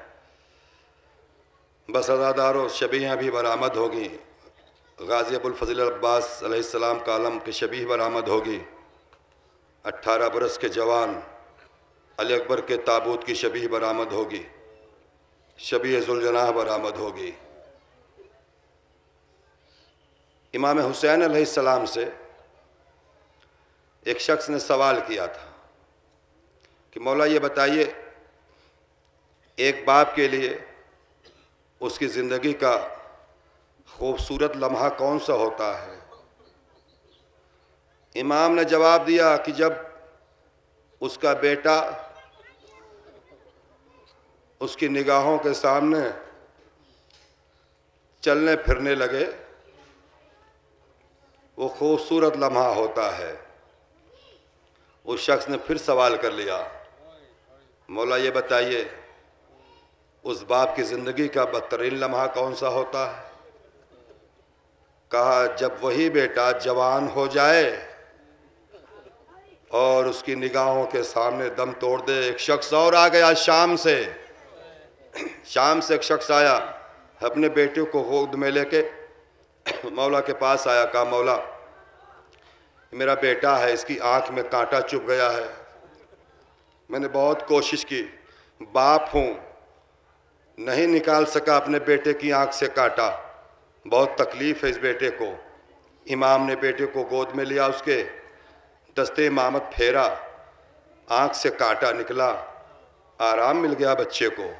بس عزاداروں، شبیہیں بھی برآمد ہوگی، غازی ابوالفضل عباس علیہ السلام کا علم کی شبیہ برآمد ہوگی، 18 برس کے جوان علی اکبر کے تابوت کی شبیہ برآمد ہوگی، شبیہ ذوالجناح برآمد ہوگی۔ امام حسین علیہ السلام سے ایک شخص نے سوال کیا تھا کہ مولا یہ بتائیے، ایک باپ کے لیے اس کی زندگی کا خوبصورت لمحہ کون سا ہوتا ہے؟ امام نے جواب دیا کہ جب اس کا بیٹا اس کی نگاہوں کے سامنے چلنے پھرنے لگے، وہ خوبصورت لمحہ ہوتا ہے۔ اس شخص نے پھر سوال کر لیا، مولا یہ بتائیے اس باپ کی زندگی کا بدترین لمحہ کون سا ہوتا ہے؟ کہا جب وہی بیٹا جوان ہو جائے اور اس کی نگاہوں کے سامنے دم توڑ دے۔ ایک شخص اور آ گیا شام سے ایک شخص آیا، اپنے بیٹے کو گود میں لے کے مولا کے پاس آیا، کہا مولا میرا بیٹا ہے، اس کی آنکھ میں کانٹا چبھ گیا ہے، میں نے بہت کوشش کی، باپ ہوں، نہیں نکال سکا اپنے بیٹے کی آنکھ سے کانٹا، بہت تکلیف ہے اس بیٹے کو۔ امام نے بیٹے کو گود میں لیا، اس کے دستے امامت پھیرا، آنکھ سے کانٹا نکلا، آرام مل گیا بچے کو،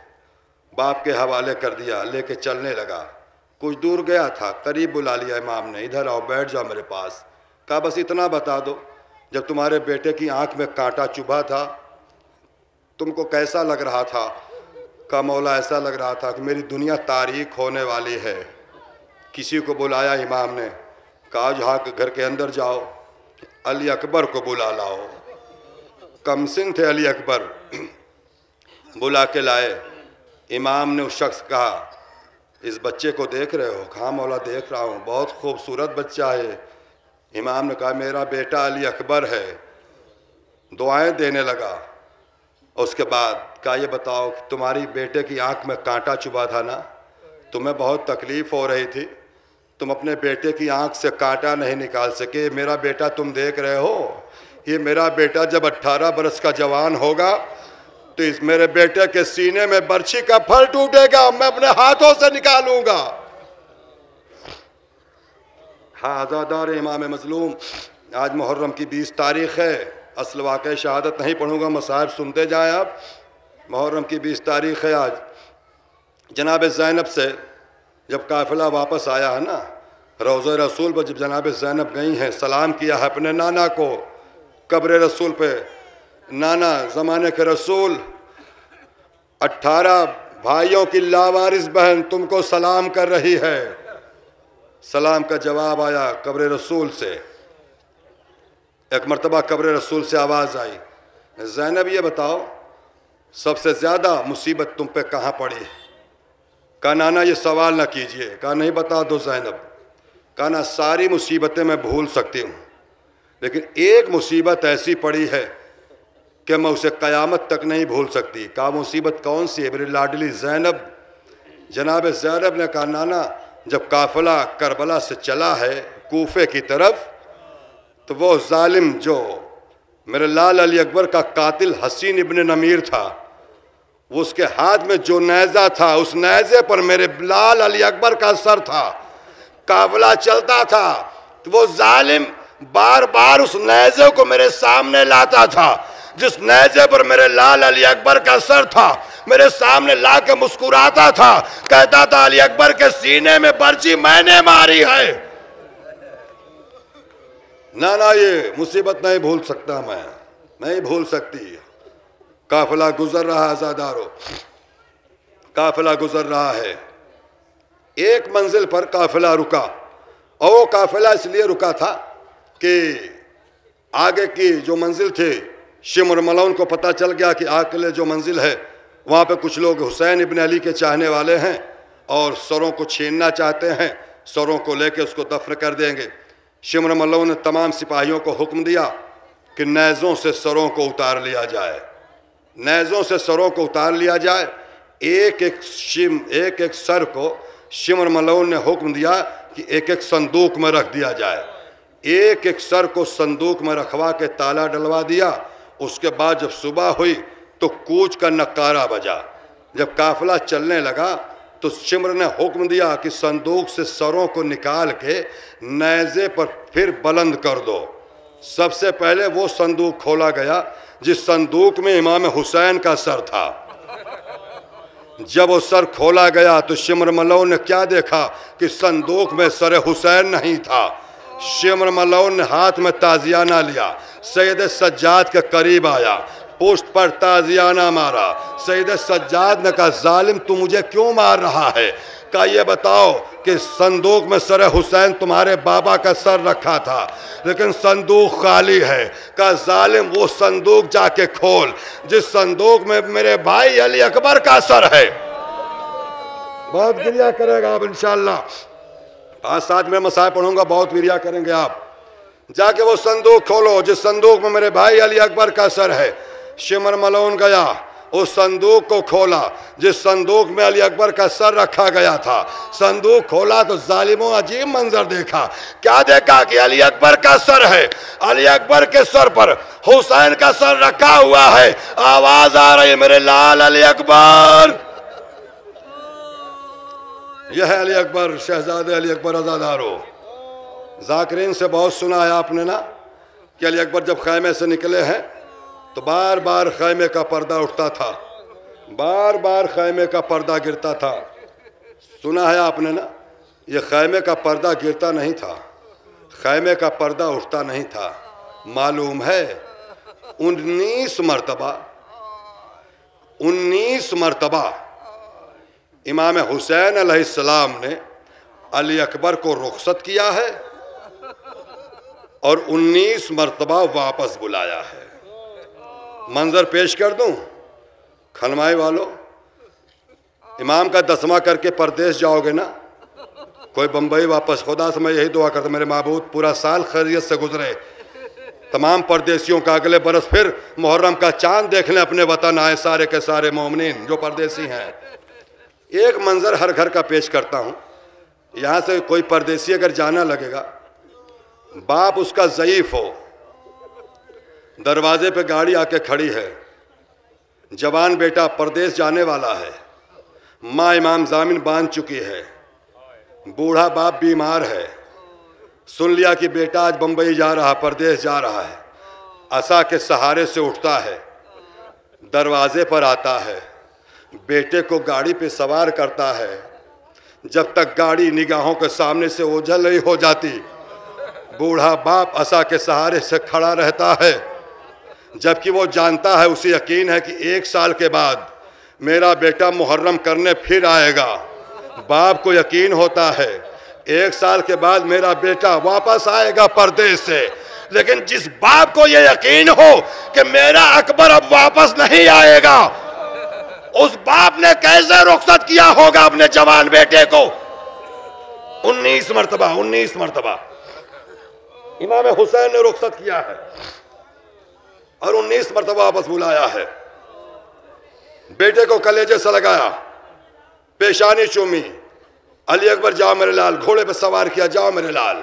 باپ کے حوالے کر دیا، لے کے چلنے لگا۔ کچھ دور گیا تھا، قریب بلا لیا امام نے، ادھر آؤ بیٹھ جاؤ میرے پاس۔ کہا بس اتنا بتا دو، جب تمہارے بیٹے کی آنکھ میں کانٹا چبھا تھا تم کو کیسا لگ رہا تھا؟ کہا مولا ایسا لگ رہا تھا کہ میری دنیا تاریک ہونے والی ہے۔ کسی کو بلایا امام نے، کہا جہاں گھر کے اندر جاؤ، علی اکبر کو بلا لاؤ۔ کم سن تھے علی اکبر، بلا کے لائے۔ امام نے اس شخص کہا اس بچے کو دیکھ رہے ہو؟ کہا مولا دیکھ رہا ہوں، بہت خوبصورت بچہ ہے۔ امام نے کہا میرا بیٹا علی اکبر ہے، دعائیں دینے لگا۔ اس کے بعد کہا یہ بتاؤ کہ تمہاری بیٹے کی آنکھ میں کانٹا چبھا تھا نا، تمہیں بہت تکلیف ہو رہی تھی، تم اپنے بیٹے کی آنکھ سے کانٹا نہیں نکال سکے، میرا بیٹا تم دیکھ رہے ہو، یہ میرا بیٹا جب 18 برس کا جوان ہوگا تو اس میرے بیٹے کے سینے میں برچھی کا پھل ٹوٹے گا، میں اپنے ہاتھوں سے نکالوں گا۔ ہاں عزادار امام مظلوم، آج محرم کی 20 تاریخ ہے، اصل واقع شہادت نہیں پڑھوں گا، مصاحب سنتے جائیں آپ۔ محرم کی 20 تاریخ ہے آج۔ جناب زینب سے جب قافلہ واپس آیا ہے نا، روضہ رسول پر جب جناب زینب گئی ہیں، سلام کیا ہے اپنے نانا کو قبر رسول پہ، نانا زمانے کے رسول، 18 بھائیوں کی لاوارث بہن تم کو سلام کر رہی ہے۔ سلام کا جواب آیا قبر رسول سے۔ ایک مرتبہ قبر رسول سے آواز آئی، زینب یہ بتاؤ سب سے زیادہ مصیبت تم پہ کہاں پڑی؟ کہا نانا یہ سوال نہ کیجئے۔ کہا نہیں بتا دو زینب۔ کہا نا ساری مصیبتیں میں بھول سکتی ہوں، لیکن ایک مصیبت ایسی پڑی ہے کہ میں اسے قیامت تک نہیں بھول سکتی۔ کہا مصیبت کون سی ہے؟ میری لاڈلی زینب۔ جناب زینب نے کہا نانا جب قافلہ کربلا سے چلا ہے کوفے کی طرف تو وہ ظالم جو میرے لال علی اکبر کا قاتل حسین ابن نمیر تھا، اس کے ہاتھ میں جو نیزہ تھا اس نیزے پر میرے لال علی اکبر کا سر تھا۔ قافلہ چلتا تھا تو وہ ظالم بار بار اس نیزے کو میرے سامنے لاتا تھا، جس نیزے پر میرے لال علی اکبر کا سر تھا میرے سامنے لا کے مسکراتا تھا، کہتا تھا علی اکبر کے سینے میں برچی میں نے ماری ہے۔ نہ یہ مصیبت نہیں بھول سکتا، میں نہیں بھول سکتی۔ قافلہ گزر رہا ہے عزادارو، قافلہ گزر رہا ہے۔ ایک منزل پر قافلہ رکا، اور وہ قافلہ اس لیے رکا تھا کہ آگے کی جو منزل تھی شمر ملون کو پتہ چل گیا کہ آگے جو منزل ہے وہاں پہ کچھ لوگ حسین ابن علی کے چاہنے والے ہیں اور سروں کو چھیننا چاہتے ہیں، سروں کو لے کے اس کو دفن کر دیں گے۔ شمر ملون نے تمام سپاہیوں کو حکم دیا کہ نیزوں سے سروں کو اتار لیا جائے، نیزوں سے سروں کو اتار لیا جائے۔ ایک ایک سر کو شمر ملون نے حکم دیا کہ ایک ایک صندوق میں رکھ دیا جائے، ایک ایک سر کو صندوق میں رکھوا کے تالا ڈلوا دیا۔ اس کے بعد جب صبح ہوئی تو کوچ کا نقارہ بجا، جب قافلہ چلنے لگا تو شمر نے حکم دیا کہ صندوق سے سروں کو نکال کے نیزے پر پھر بلند کر دو۔ سب سے پہلے وہ صندوق کھولا گیا جس صندوق میں امام حسین کا سر تھا۔ جب وہ سر کھولا گیا تو شمر ملون نے کیا دیکھا کہ صندوق میں سر حسین نہیں تھا۔ شمر ملون نے ہاتھ میں تازیانہ لیا، سید سجاد کے قریب آیا، پشت پر تازیانہ مارا۔ سید سجاد نے کہا ظالم تو مجھے کیوں مار رہا ہے؟ کہا یہ بتاؤ کہ صندوق میں سر حسین تمہارے بابا کا سر رکھا تھا لیکن صندوق خالی ہے۔ کہا ظالم وہ صندوق جا کے کھول جس صندوق میں میرے بھائی علی اکبر کا سر ہے۔ بہت گریہ کرے گا آپ انشاءاللہ، 5-7 میں مسائل پڑھوں گا، بہت گریہ کریں گے آپ۔ جا کے وہ صندوق کھولو جس صندوق میں میرے بھائی علی اکبر کا سر ہے۔ شمر ملون گیا، اس صندوق کو کھولا جس صندوق میں علی اکبر کا سر رکھا گیا تھا۔ صندوق کھولا تو ظالموں عجیب منظر دیکھا۔ کیا دیکھا کہ علی اکبر کا سر ہے، علی اکبر کے سر پر حسین کا سر رکھا ہوا ہے۔ آواز آ رہی ہے میرے لال علی اکبر۔ یہ ہے علی اکبر، شہزادے علی اکبر عزادارو۔ ذاکرین سے بہت سنا ہے آپ نے نا کہ علی اکبر جب خیمے سے نکلے ہیں تو بار بار خیمے کا پردہ اٹھتا تھا، بار بار خیمے کا پردہ گرتا تھا۔ سنا ہے آپ نے نا، یہ خیمے کا پردہ گرتا نہیں تھا، خیمے کا پردہ اٹھتا نہیں تھا۔ معلوم ہے 19 مرتبہ امام حسین علیہ السلام نے علی اکبر کو رخصت کیا ہے اور 19 مرتبہ واپس بلایا ہے۔ منظر پیش کر دوں کھنمائی والو، امام کا دسمہ کر کے پردیس جاؤ گے نا، کوئی بمبئی واپس، خدا سے میں یہی دعا کرتا میرے معبود پورا سال خیریت سے گزرے، تمام پردیسیوں کا اگلے برس پھر محرم کا چاند دیکھ لیں، اپنے وطن آئے سارے کے سارے مومنین جو پردیسی ہیں۔ ایک منظر ہر گھر کا پیش کرتا ہوں، یہاں سے کوئی پردیسی اگر جانا لگے گا، باپ اس کا ضعیف ہو، دروازے پہ گاڑی آ کے کھڑی ہے، جوان بیٹا پردیس جانے والا ہے، ماں امام ضامن باندھ چکی ہے، بوڑھا باپ بیمار ہے، سن لیا کہ بیٹا آج بمبئی جا رہا، پردیس جا رہا ہے، عصا کے سہارے سے اٹھتا ہے، دروازے پر آتا ہے، بیٹے کو گاڑی پہ سوار کرتا ہے، جب تک گاڑی نگاہوں کے سامنے سے اوجھل نہیں ہو جاتی بوڑھا باپ عصا کے سہارے سے کھڑا رہتا ہے، جبکہ وہ جانتا ہے، اسے یقین ہے کہ 1 سال کے بعد میرا بیٹا محرم کرنے پھر آئے گا۔ باپ کو یقین ہوتا ہے 1 سال کے بعد میرا بیٹا واپس آئے گا پردیس سے، لیکن جس باپ کو یہ یقین ہو کہ میرا اکبر اب واپس نہیں آئے گا، اس باپ نے کیسے رخصت کیا ہوگا اپنے جوان بیٹے کو؟ 19 مرتبہ امام حسین نے رخصت کیا ہے اور 19 مرتبہ واپس بلایا ہے۔ بیٹے کو کلیجے سے لگایا، پیشانی چومی علی اکبر جاؤ میرے لال، گھوڑے پہ سوار کیا، جاؤ میرے لال۔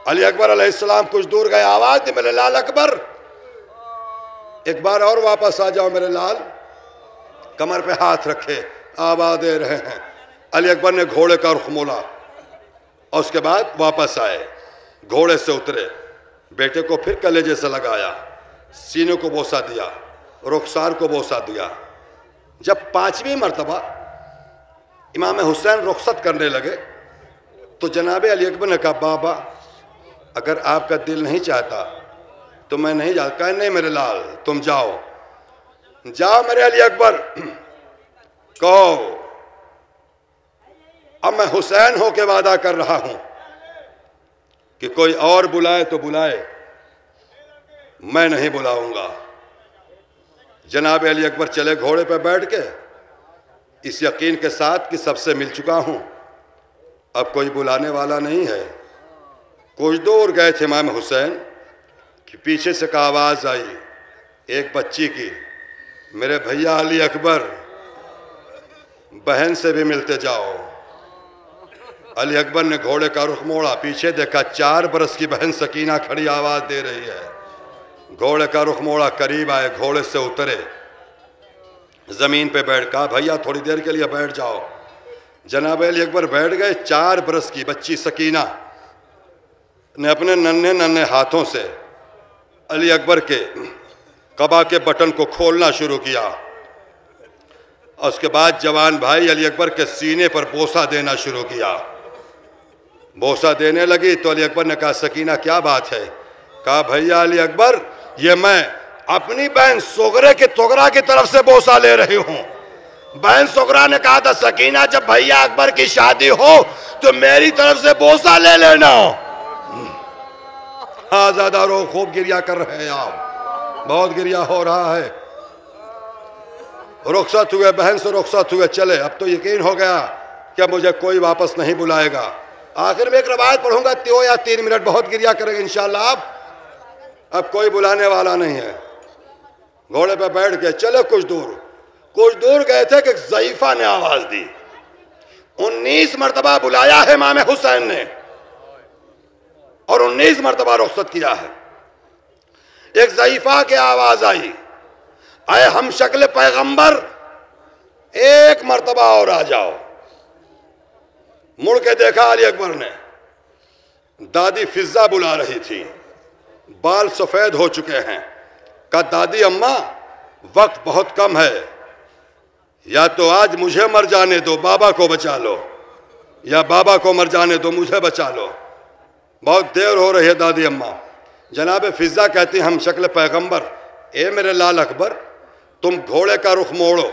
علی اکبر علیہ السلام کچھ دور گئے، آواز دی میرے لال اکبر ایک بار اور واپس آ جاؤ میرے لال۔ کمر پہ ہاتھ رکھے آواز دے رہے ہیں۔ علی اکبر نے گھوڑے کا رخ موڑا اور اس کے بعد واپس آئے، گھوڑے سے اترے، بیٹے کو پھر کلیجے سے لگایا، سینے کو بوسہ دیا، رخسار کو بوسہ دیا۔ جب 5ویں مرتبہ امام حسین رخصت کرنے لگے تو جناب علی اکبر نے کہا بابا اگر آپ کا دل نہیں چاہتا تو میں نہیں جاتا۔ کہا نہیں میرے لال تم جاؤ، جاؤ میرے علی اکبر، کہو اب میں حسین ہو کے وعدہ کر رہا ہوں کہ کوئی اور بلائے تو بلائے، میں نہیں بلاؤں گا۔ جناب علی اکبر چلے گھوڑے پہ بیٹھ کے اس یقین کے ساتھ کہ سب سے مل چکا ہوں، اب کوئی بلانے والا نہیں ہے۔ کچھ دور گئے تھے امام حسین کہ پیچھے سے کا آواز آئی ایک بچی کی، میرے بھیا علی اکبر بہن سے بھی ملتے جاؤ۔ علی اکبر نے گھوڑے کا رخ موڑا، پیچھے دیکھا 4 برس کی بہن سکینہ کھڑی آواز دے رہی ہے۔ گھوڑے کا رخ موڑا، قریب آئے، گھوڑے سے اترے، زمین پہ بیٹھ، کہا بھیا تھوڑی دیر کے لیے بیٹھ جاؤ۔ جناب علی اکبر بیٹھ گئے۔ 4 برس کی بچی سکینہ نے اپنے ننھے ہاتھوں سے علی اکبر کے قبا کے بٹن کو کھولنا شروع کیا اور اس کے بعد جوان بھائی علی اکبر کے سینے پر بوسہ دینا شروع کیا۔ بوسہ دینے لگی تو علی اکبر نے کہا سکینہ کیا بات ہے؟ کہا بھیا علی اکبر یہ میں اپنی بہن سغرا کی طرف سے بوسہ لے رہی ہوں۔ بہن سغرا نے کہا تھا سکینہ جب بھیا اکبر کی شادی ہو تو میری طرف سے بوسہ لے لینا۔ ہاں زیادہ رو، خوب گریہ کر رہے ہیں آپ، بہت گریہ ہو رہا ہے۔ رخصت ہوئے، بہن سے رخصت ہوئے، چلے۔ اب تو یقین ہو گیا کہ مجھے کوئی واپس نہیں بلائے گا۔ آخر میں ایک روایت پڑھوں گا 2 یا 3 منٹ، بہت گریہ کریں گے انشاءاللہ آپ۔ اب کوئی بلانے والا نہیں ہے۔ گھوڑے پہ بیٹھ کے چلے کچھ دور گئے تھے کہ ضعیفہ نے آواز دی۔ 19 مرتبہ بلایا ہے امام حسین نے اور 19 مرتبہ رخصت کیا ہے۔ ایک ضعیفہ کی آواز آئی، اے ہم شکل پیغمبر ایک مرتبہ اور آ جاؤ۔ مڑ کے دیکھا علی اکبر نے، دادی فضہ بلا رہی تھی، بال سفید ہو چکے ہیں۔ کہا دادی اماں وقت بہت کم ہے، یا تو آج مجھے مر جانے دو بابا کو بچا لو، یا بابا کو مر جانے دو مجھے بچا لو، بہت دیر ہو رہی ہے دادی اماں۔ جناب فضہ کہتی ہم شکل پیغمبر اے میرے لال اکبر تم گھوڑے کا رخ موڑو،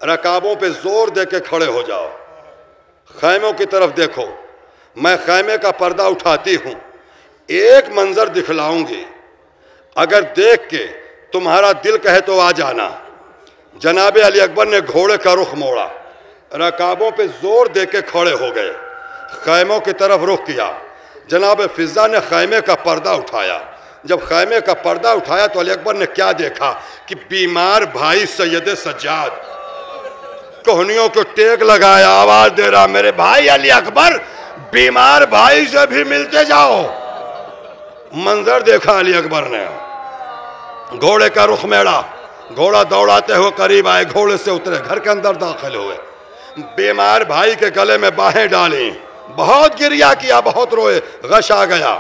رکابوں پہ زور دے کے کھڑے ہو جاؤ، خیموں کی طرف دیکھو، میں خیمے کا پردہ اٹھاتی ہوں، ایک منظر دکھلاؤں گی، اگر دیکھ کے تمہارا دل کہے تو آ جانا۔ جناب علی اکبر نے گھوڑے کا رخ موڑا، رکابوں پہ زور دے کے کھڑے ہو گئے، خیموں کی طرف رخ کیا۔ جناب فضہ نے خیمے کا پردہ اٹھایا، جب خیمے کا پردہ اٹھایا تو علی اکبر نے کیا دیکھا کہ بیمار بھائی سید سجاد کوہنیوں کو ٹیک لگایا، آواز دے رہا میرے بھائی علی اکبر بیمار بھائی سے بھی ملتے جاؤ۔ منظر دیکھا علی اکبر نے، گھوڑے کا رخ موڑا، گھوڑا دوڑاتے ہوئے قریب آئے، گھوڑے سے اترے، گھر کے اندر داخل ہوئے، بیمار بھائی کے گلے میں باہیں ڈالیں، بہت گریہ کیا، بہت روئے، غش آ گیا۔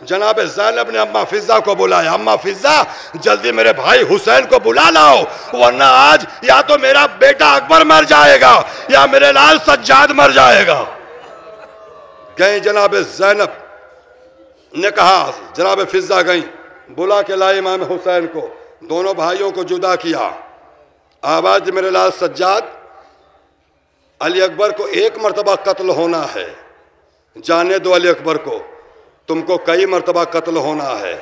جناب زینب نے اماں فضہ کو بلایا، اماں فضہ جلدی میرے بھائی حسین کو بلا لاؤ، ورنہ آج یا تو میرا بیٹا اکبر مر جائے گا یا میرے لال سجاد مر جائے گا۔ گئیں جناب زینب نے کہا، جناب فضہ گئیں، بلا کے لائے امام حسین کو، دونوں بھائیوں کو جدا کیا، آواز میرے لال سجاد علی اکبر کو 1 مرتبہ قتل ہونا ہے، جانے دو علی اکبر کو، تم کو کئی مرتبہ قتل ہونا ہے،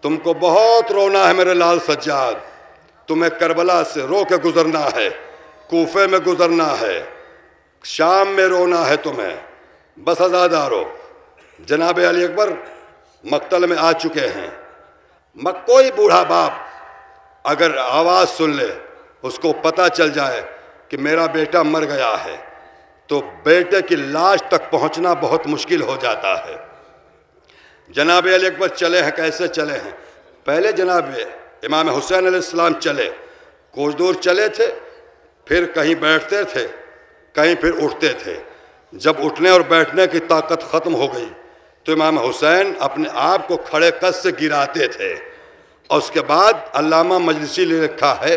تم کو بہت رونا ہے میرے لال سجاد، تمہیں کربلا سے رو کے گزرنا ہے، کوفے میں گزرنا ہے، شام میں رونا ہے تمہیں، بس آزاد رو۔ جناب علی اکبر مقتل میں آ چکے ہیں، کوئی بوڑھا باپ اگر آواز سن لے، اس کو پتہ چل جائے کہ میرا بیٹا مر گیا ہے، تو بیٹے کی لاش تک پہنچنا بہت مشکل ہو جاتا ہے۔ جناب علی اکبر چلے ہیں، کیسے چلے ہیں؟ پہلے جناب امام حسین علیہ السلام چلے، کچھ دور چلے تھے، پھر کہیں بیٹھتے تھے، کہیں پھر اٹھتے تھے۔ جب اٹھنے اور بیٹھنے کی طاقت ختم ہو گئی تو امام حسین اپنے آپ کو کھڑے قد سے گراتے تھے، اور اس کے بعد علامہ مجلسی نے لکھا ہے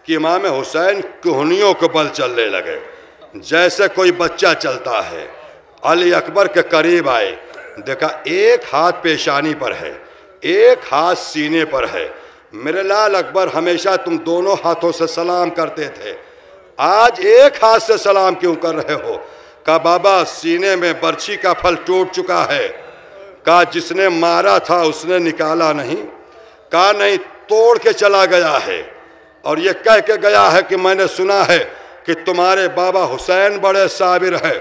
کہ امام حسین کہنیوں کو بل چلنے لگے، جیسے کوئی بچہ چلتا ہے۔ علی اکبر کے قریب آئے، دیکھا ایک ہاتھ پیشانی پر ہے، ایک ہاتھ سینے پر ہے۔ میرے لال اکبر، ہمیشہ تم دونوں ہاتھوں سے سلام کرتے تھے، آج ایک ہاتھ سے سلام کیوں کر رہے ہو؟ کہا بابا سینے میں برچھی کا پھل ٹوٹ چکا ہے۔ کہا جس نے مارا تھا اس نے نکالا نہیں؟ کہا نہیں، توڑ کے چلا گیا ہے، اور یہ کہہ کے گیا ہے کہ میں نے سنا ہے کہ تمہارے بابا حسین بڑے صابر ہیں۔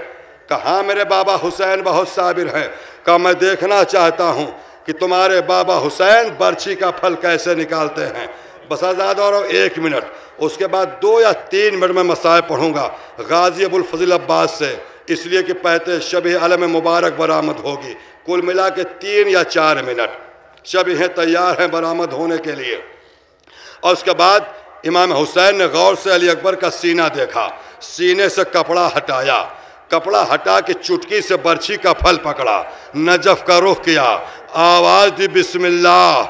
کہا ہاں میرے بابا حسین بہت صابر ہیں۔ کہا میں دیکھنا چاہتا ہوں کہ تمہارے بابا حسین برچھی کا پھل کیسے نکالتے ہیں۔ بس آزاد اور 1 منٹ، اس کے بعد 2 یا 3 منٹ میں مسائل پڑھوں گا غازی ابوالفضل عباس سے، اس لیے کہ پہتے شبیہ علم مبارک برآمد ہوگی۔ کل ملا کے 3 یا 4 منٹ شبیہ تیار ہیں برآمد ہونے کے لیے۔ اور اس کے بعد امام حسین نے غور سے علی اکبر کا سینہ دیکھا، سینے سے کپڑا ہٹایا، کپڑا ہٹا کے چٹکی سے برچھی کا پھل پکڑا، نجف کا رخ کیا، آواز دی بسم اللہ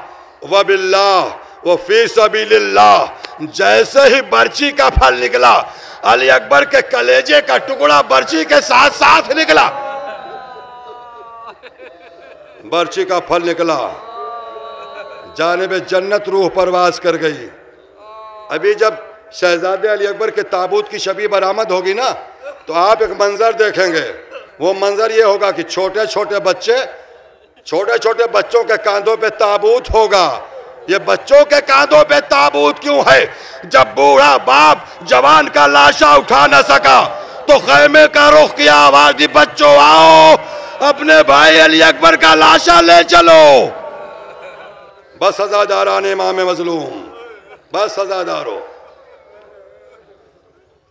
وباللہ وفی سبیل اللہ۔ جیسے ہی برچھی کا پھل نکلا، علی اکبر کے کلیجے کا ٹکڑا برچھی کے ساتھ ساتھ نکلا، برچھی کا پھل نکلا، جانب جنت روح پرواز کر گئی۔ ابھی جب شہزادے علی اکبر کے تابوت کی شبیہ برآمد ہوگی نا، تو آپ ایک منظر دیکھیں گے۔ وہ منظر یہ ہوگا کہ چھوٹے چھوٹے بچوں کے کاندھوں پہ تابوت ہوگا۔ یہ بچوں کے کاندھوں پہ تابوت کیوں ہے؟ جب بوڑھا باپ جوان کا لاشا اٹھا نہ سکا تو خیمے کا رخ کیا، آواز دی بچوں آؤ اپنے بھائی علی اکبر کا لاشا لے چلو۔ بس عزاداران امام مظلوم، بس عزادارو۔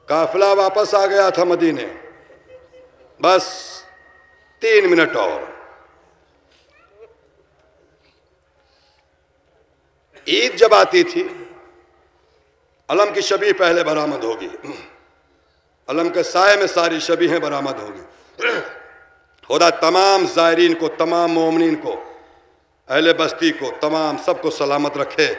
قافلہ واپس آ گیا تھا مدینے، بس 3 منٹ اور۔ عید جب آتی تھی، علم کی شبیہ پہلے برآمد ہوگی، علم کے سائے میں ساری شبیہیں برآمد ہوگی۔ خدا تمام زائرین کو، تمام مومنین کو، اہل بستی کو، تمام سب کو سلامت رکھے۔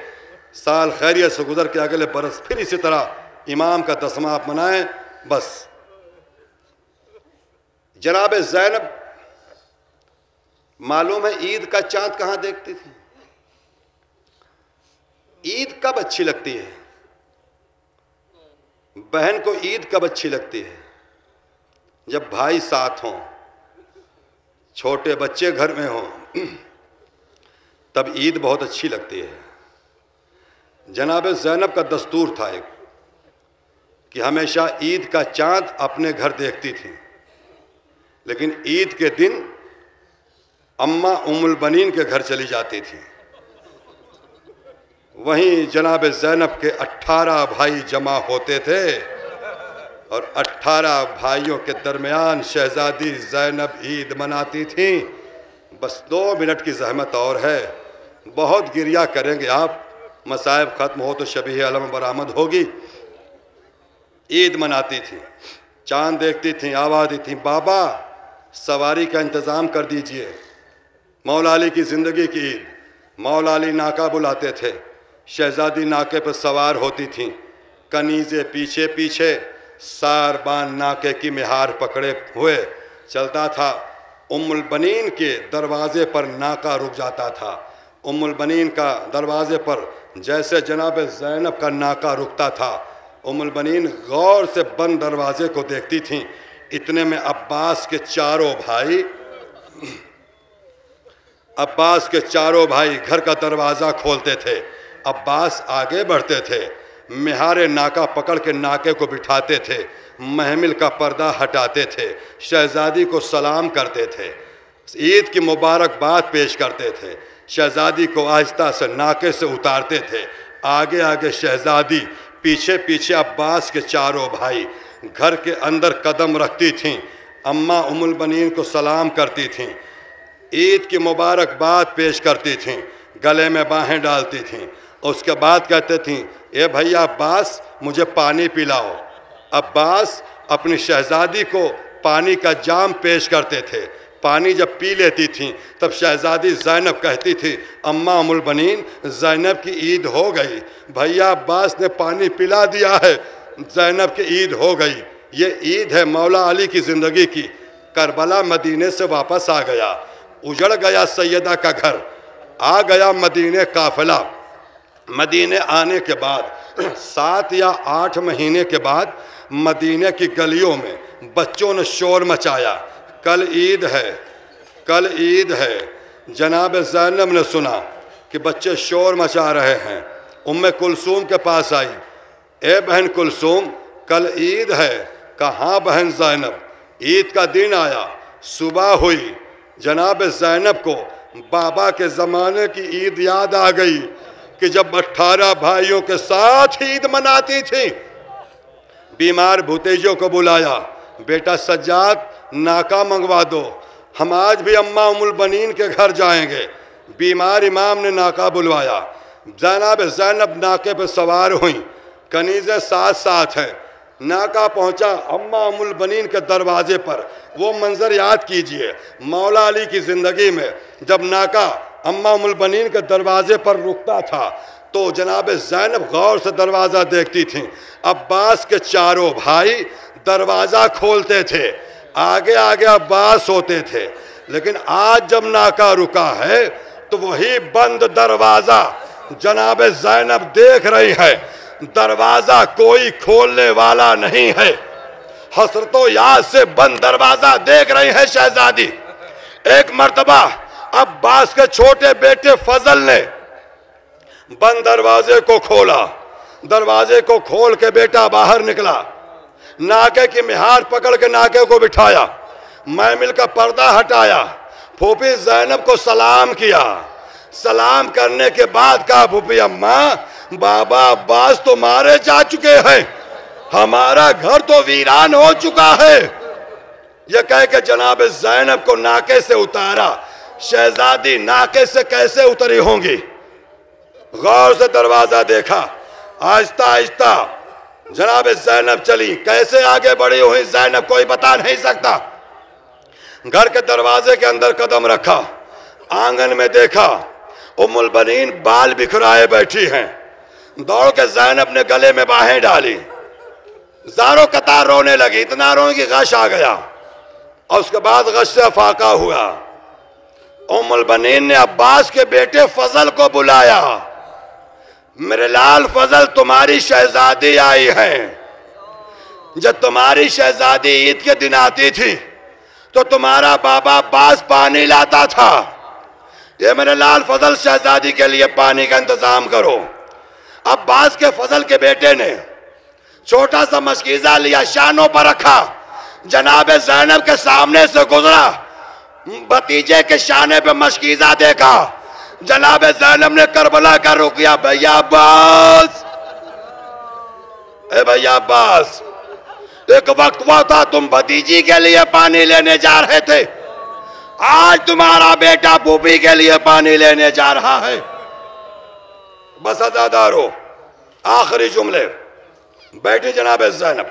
سال خیریت سے گزر کے اگلے برس پھر اسی طرح امام کا دسمہ آپ منائیں۔ بس جناب زینب معلوم ہے عید کا چاند کہاں دیکھتی تھی؟ عید کب اچھی لگتی ہے؟ بہن کو عید کب اچھی لگتی ہے؟ جب بھائی ساتھ ہوں، چھوٹے بچے گھر میں ہوں، تب عید بہت اچھی لگتی ہے۔ جناب زینب کا دستور تھا ایک کہ ہمیشہ عید کا چاند اپنے گھر دیکھتی تھی، لیکن عید کے دن اماں ام البنین کے گھر چلی جاتی تھی۔ وہیں جناب زینب کے 18 بھائی جمع ہوتے تھے، اور 18 بھائیوں کے درمیان شہزادی زینب عید مناتی تھیں۔ بس 2 منٹ کی زحمت اور ہے، بہت گریہ کریں گے آپ، مصائب ختم ہو تو شبیہ علم برآمد ہوگی۔ عید مناتی تھیں، چاند دیکھتی تھیں، آواز دی تھیں بابا سواری کا انتظام کر دیجئے۔ مولا علی کی زندگی کی عید، مولا علی ناکہ بلاتے تھے، شہزادی ناکے پر سوار ہوتی تھیں، کنیزے پیچھے پیچھے، ساربان ناکے کی مہار پکڑے ہوئے چلتا تھا۔ ام البنین کے دروازے پر ناکہ رک جاتا تھا۔ ام البنین کا دروازے پر جیسے جناب زینب کا ناکہ رکتا تھا، ام البنین غور سے بند دروازے کو دیکھتی تھیں۔ اتنے میں عباس کے چاروں بھائی گھر کا دروازہ کھولتے تھے۔ عباس آگے بڑھتے تھے، مہار ناکہ پکڑ کے ناکے کو بٹھاتے تھے، محمل کا پردہ ہٹاتے تھے، شہزادی کو سلام کرتے تھے، عید کی مبارکباد پیش کرتے تھے، شہزادی کو آہستہ سے ناکے سے اتارتے تھے۔ آگے آگے شہزادی، پیچھے پیچھے عباس کے چاروں بھائی۔ گھر کے اندر قدم رکھتی تھیں، اماں ام البنین کو سلام کرتی تھیں، عید کی مبارکباد پیش کرتی تھیں، گلے میں باہیں ڈالتی تھیں، اس کے بعد کہتے تھیں اے بھیا عباس مجھے پانی پلاؤ۔ عباس اپنی شہزادی کو پانی کا جام پیش کرتے تھے، پانی جب پی لیتی تھیں تب شہزادی زینب کہتی تھی اماں ام البنین زینب کی عید ہو گئی، بھیا عباس نے پانی پلا دیا ہے، زینب کی عید ہو گئی۔ یہ عید ہے مولا علی کی زندگی کی۔ کربلا مدینے سے واپس آ گیا، اجڑ گیا سیدہ کا گھر، آ گیا مدینے قافلہ۔ مدینے آنے کے بعد 7 یا 8 مہینے کے بعد مدینے کی گلیوں میں بچوں نے شور مچایا، کل عید ہے، کل عید ہے۔ جناب زینب نے سنا کہ بچے شور مچا رہے ہیں، ام کلثوم کے پاس آئی، اے بہن کلثوم کل عید ہے۔ کہاں بہن زینب، عید کا دن آیا، صبح ہوئی۔ جناب زینب کو بابا کے زمانے کی عید یاد آ گئی کہ جب 18 بھائیوں کے ساتھ عید مناتی تھی۔ بیمار بھتیجوں کو بلایا، بیٹا سجاد ناکہ منگوا دو، ہم آج بھی اماں ام البنین کے گھر جائیں گے۔ بیمار امام نے ناکہ بلوایا، جناب زینب ناکے پہ سوار ہوئیں، کنیزیں ساتھ ساتھ ہیں۔ ناکہ پہنچا اماں ام البنین کے دروازے پر۔ وہ منظر یاد کیجئے مولا علی کی زندگی میں، جب ناکہ اماں ام البنین کے دروازے پر رکتا تھا تو جناب زینب غور سے دروازہ دیکھتی تھیں۔ عباس کے چاروں بھائی دروازہ کھولتے تھے، آگے آگے عباس ہوتے تھے، لیکن آج جب ناکہ رکا ہے تو وہی بند دروازہ جناب زینب دیکھ رہی ہے، دروازہ کوئی کھولنے والا نہیں ہے۔ حسرت و یاد سے بند دروازہ دیکھ رہی ہے شہزادی۔ ایک مرتبہ عباس کے چھوٹے بیٹے فضل نے بند دروازے کو کھولا، دروازے کو کھول کے بیٹا باہر نکلا، ناکے کی مہار پکڑ کے ناکے کو بٹھایا، محمل کا پردہ ہٹایا، پھوپھی زینب کو سلام کیا۔ سلام کرنے کے بعد کہا پھوپھی اماں بابا عباس تو مارے جا چکے ہیں، ہمارا گھر تو ویران ہو چکا ہے۔ یہ کہہ کہ جناب زینب کو ناکے سے اتارا۔ شہزادی ناکے سے کیسے اتری ہوں گی؟ غور سے دروازہ دیکھا، آہستہ آہستہ جناب زینب چلی، کیسے آگے بڑھی ہوئی زینب کوئی بتا نہیں سکتا۔ گھر کے دروازے کے اندر قدم رکھا، آنگن میں دیکھا ام البنین بال بکھرائے بیٹھی ہیں۔ دوڑ کے زینب نے گلے میں باہیں ڈالی، زاروں قطار رونے لگی، اتنا رونے کی غش آ گیا، اور اس کے بعد غش سے افاقہ ہوا۔ ام البنین نے عباس کے بیٹے فضل کو بلایا، میرے لال فضل تمہاری شہزادی آئی ہے۔ جب تمہاری شہزادی عید کے دن آتی تھی تو تمہارا بابا عباس پانی لاتا تھا، یہ میرے لال فضل شہزادی کے لیے پانی کا انتظام کرو۔ عباس کے فضل کے بیٹے نے چھوٹا سا مشکیزہ لیا، شانوں پر رکھا، جناب زینب کے سامنے سے گزرا، بھتیجے کے شانے پہ مشکیزہ دیکھا، جناب زینب نے کربلا کا رخ کیا، بھیا عباس، اے بھیا عباس، ایک وقت وہ تھا تم بھتیجی کے لیے پانی لینے جا رہے تھے، آج تمہارا بیٹا پھوپھی کے لیے پانی لینے جا رہا ہے۔ بس عزادارو، آخری جملے۔ بیٹھی جناب زینب،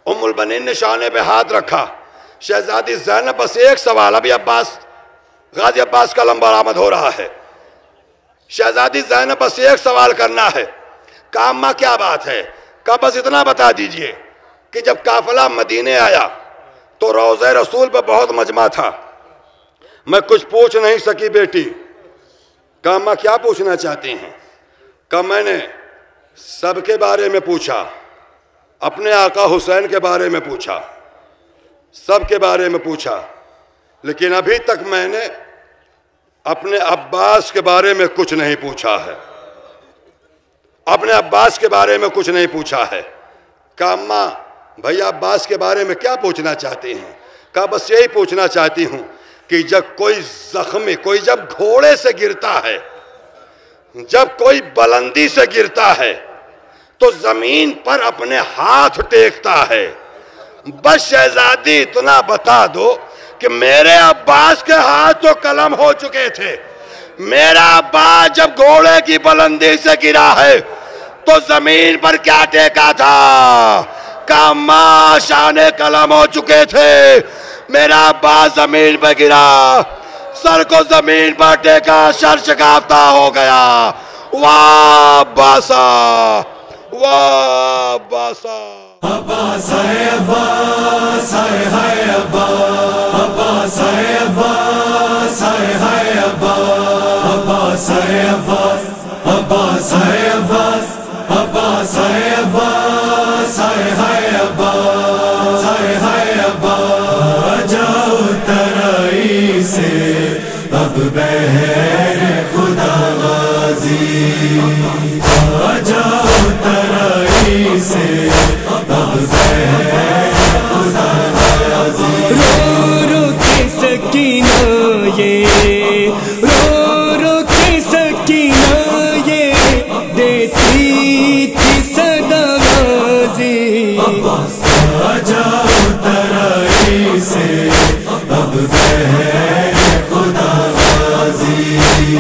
ام البنین نے شانے پہ ہاتھ رکھا، شہزادی زینب بس ایک سوال، ابھی عباس غازی عباس کا لمبا آمد ہو رہا ہے، شہزادی زینب بس ایک سوال کرنا ہے، کاماں کیا بات ہے؟ کہا بس اتنا بتا دیجئے کہ جب قافلہ مدینے آیا تو روضہ رسول پہ بہت مجمع تھا، میں کچھ پوچھ نہیں سکی بیٹی۔ کاماں کیا پوچھنا چاہتی ہیں؟ کہا میں نے سب کے بارے میں پوچھا، اپنے آقا حسین کے بارے میں پوچھا، سب کے بارے میں پوچھا، لیکن ابھی تک میں نے اپنے عباس کے بارے میں کچھ نہیں پوچھا ہے، اپنے عباس کے بارے میں کچھ نہیں پوچھا ہے۔ کہا اماں بھیا عباس کے بارے میں کیا پوچھنا چاہتی ہیں؟ کہا بس یہی پوچھنا چاہتی ہوں کہ جب کوئی زخمی، کوئی جب گھوڑے سے گرتا ہے، جب کوئی بلندی سے گرتا ہے تو زمین پر اپنے ہاتھ ٹیکتا ہے، بس شہزادی اتنا بتا دو کہ میرے عباس کے ہاتھ تو قلم ہو چکے تھے. میرا عباس جب گھوڑے کی بلندی سے گرا ہے تو زمین پر کیا ٹیکا تھا؟ کاما شانے قلم ہو چکے تھے. میرا عباس زمین پہ گرا، سر کو زمین پر ٹیکا، سر شکافتہ ہو گیا. واہ عباسا، واہ عباسا. عباس ہے عباس ہے عباس، عباس ہے عباس ہے عباس ہے عباس، عباس ہے عباس، عباس ہے عباس ہے عباس ہے عباس. جاؤ ترائی سے اب بہر خدا غازی، جاؤ ترائی سے اب بہر خدا غازی. رو رو کے سکینہ یہ، رو رو کے سکینہ یہ دیتی تھی صدا بازی. جاؤ ترائی سے اب بہر خدا غازی،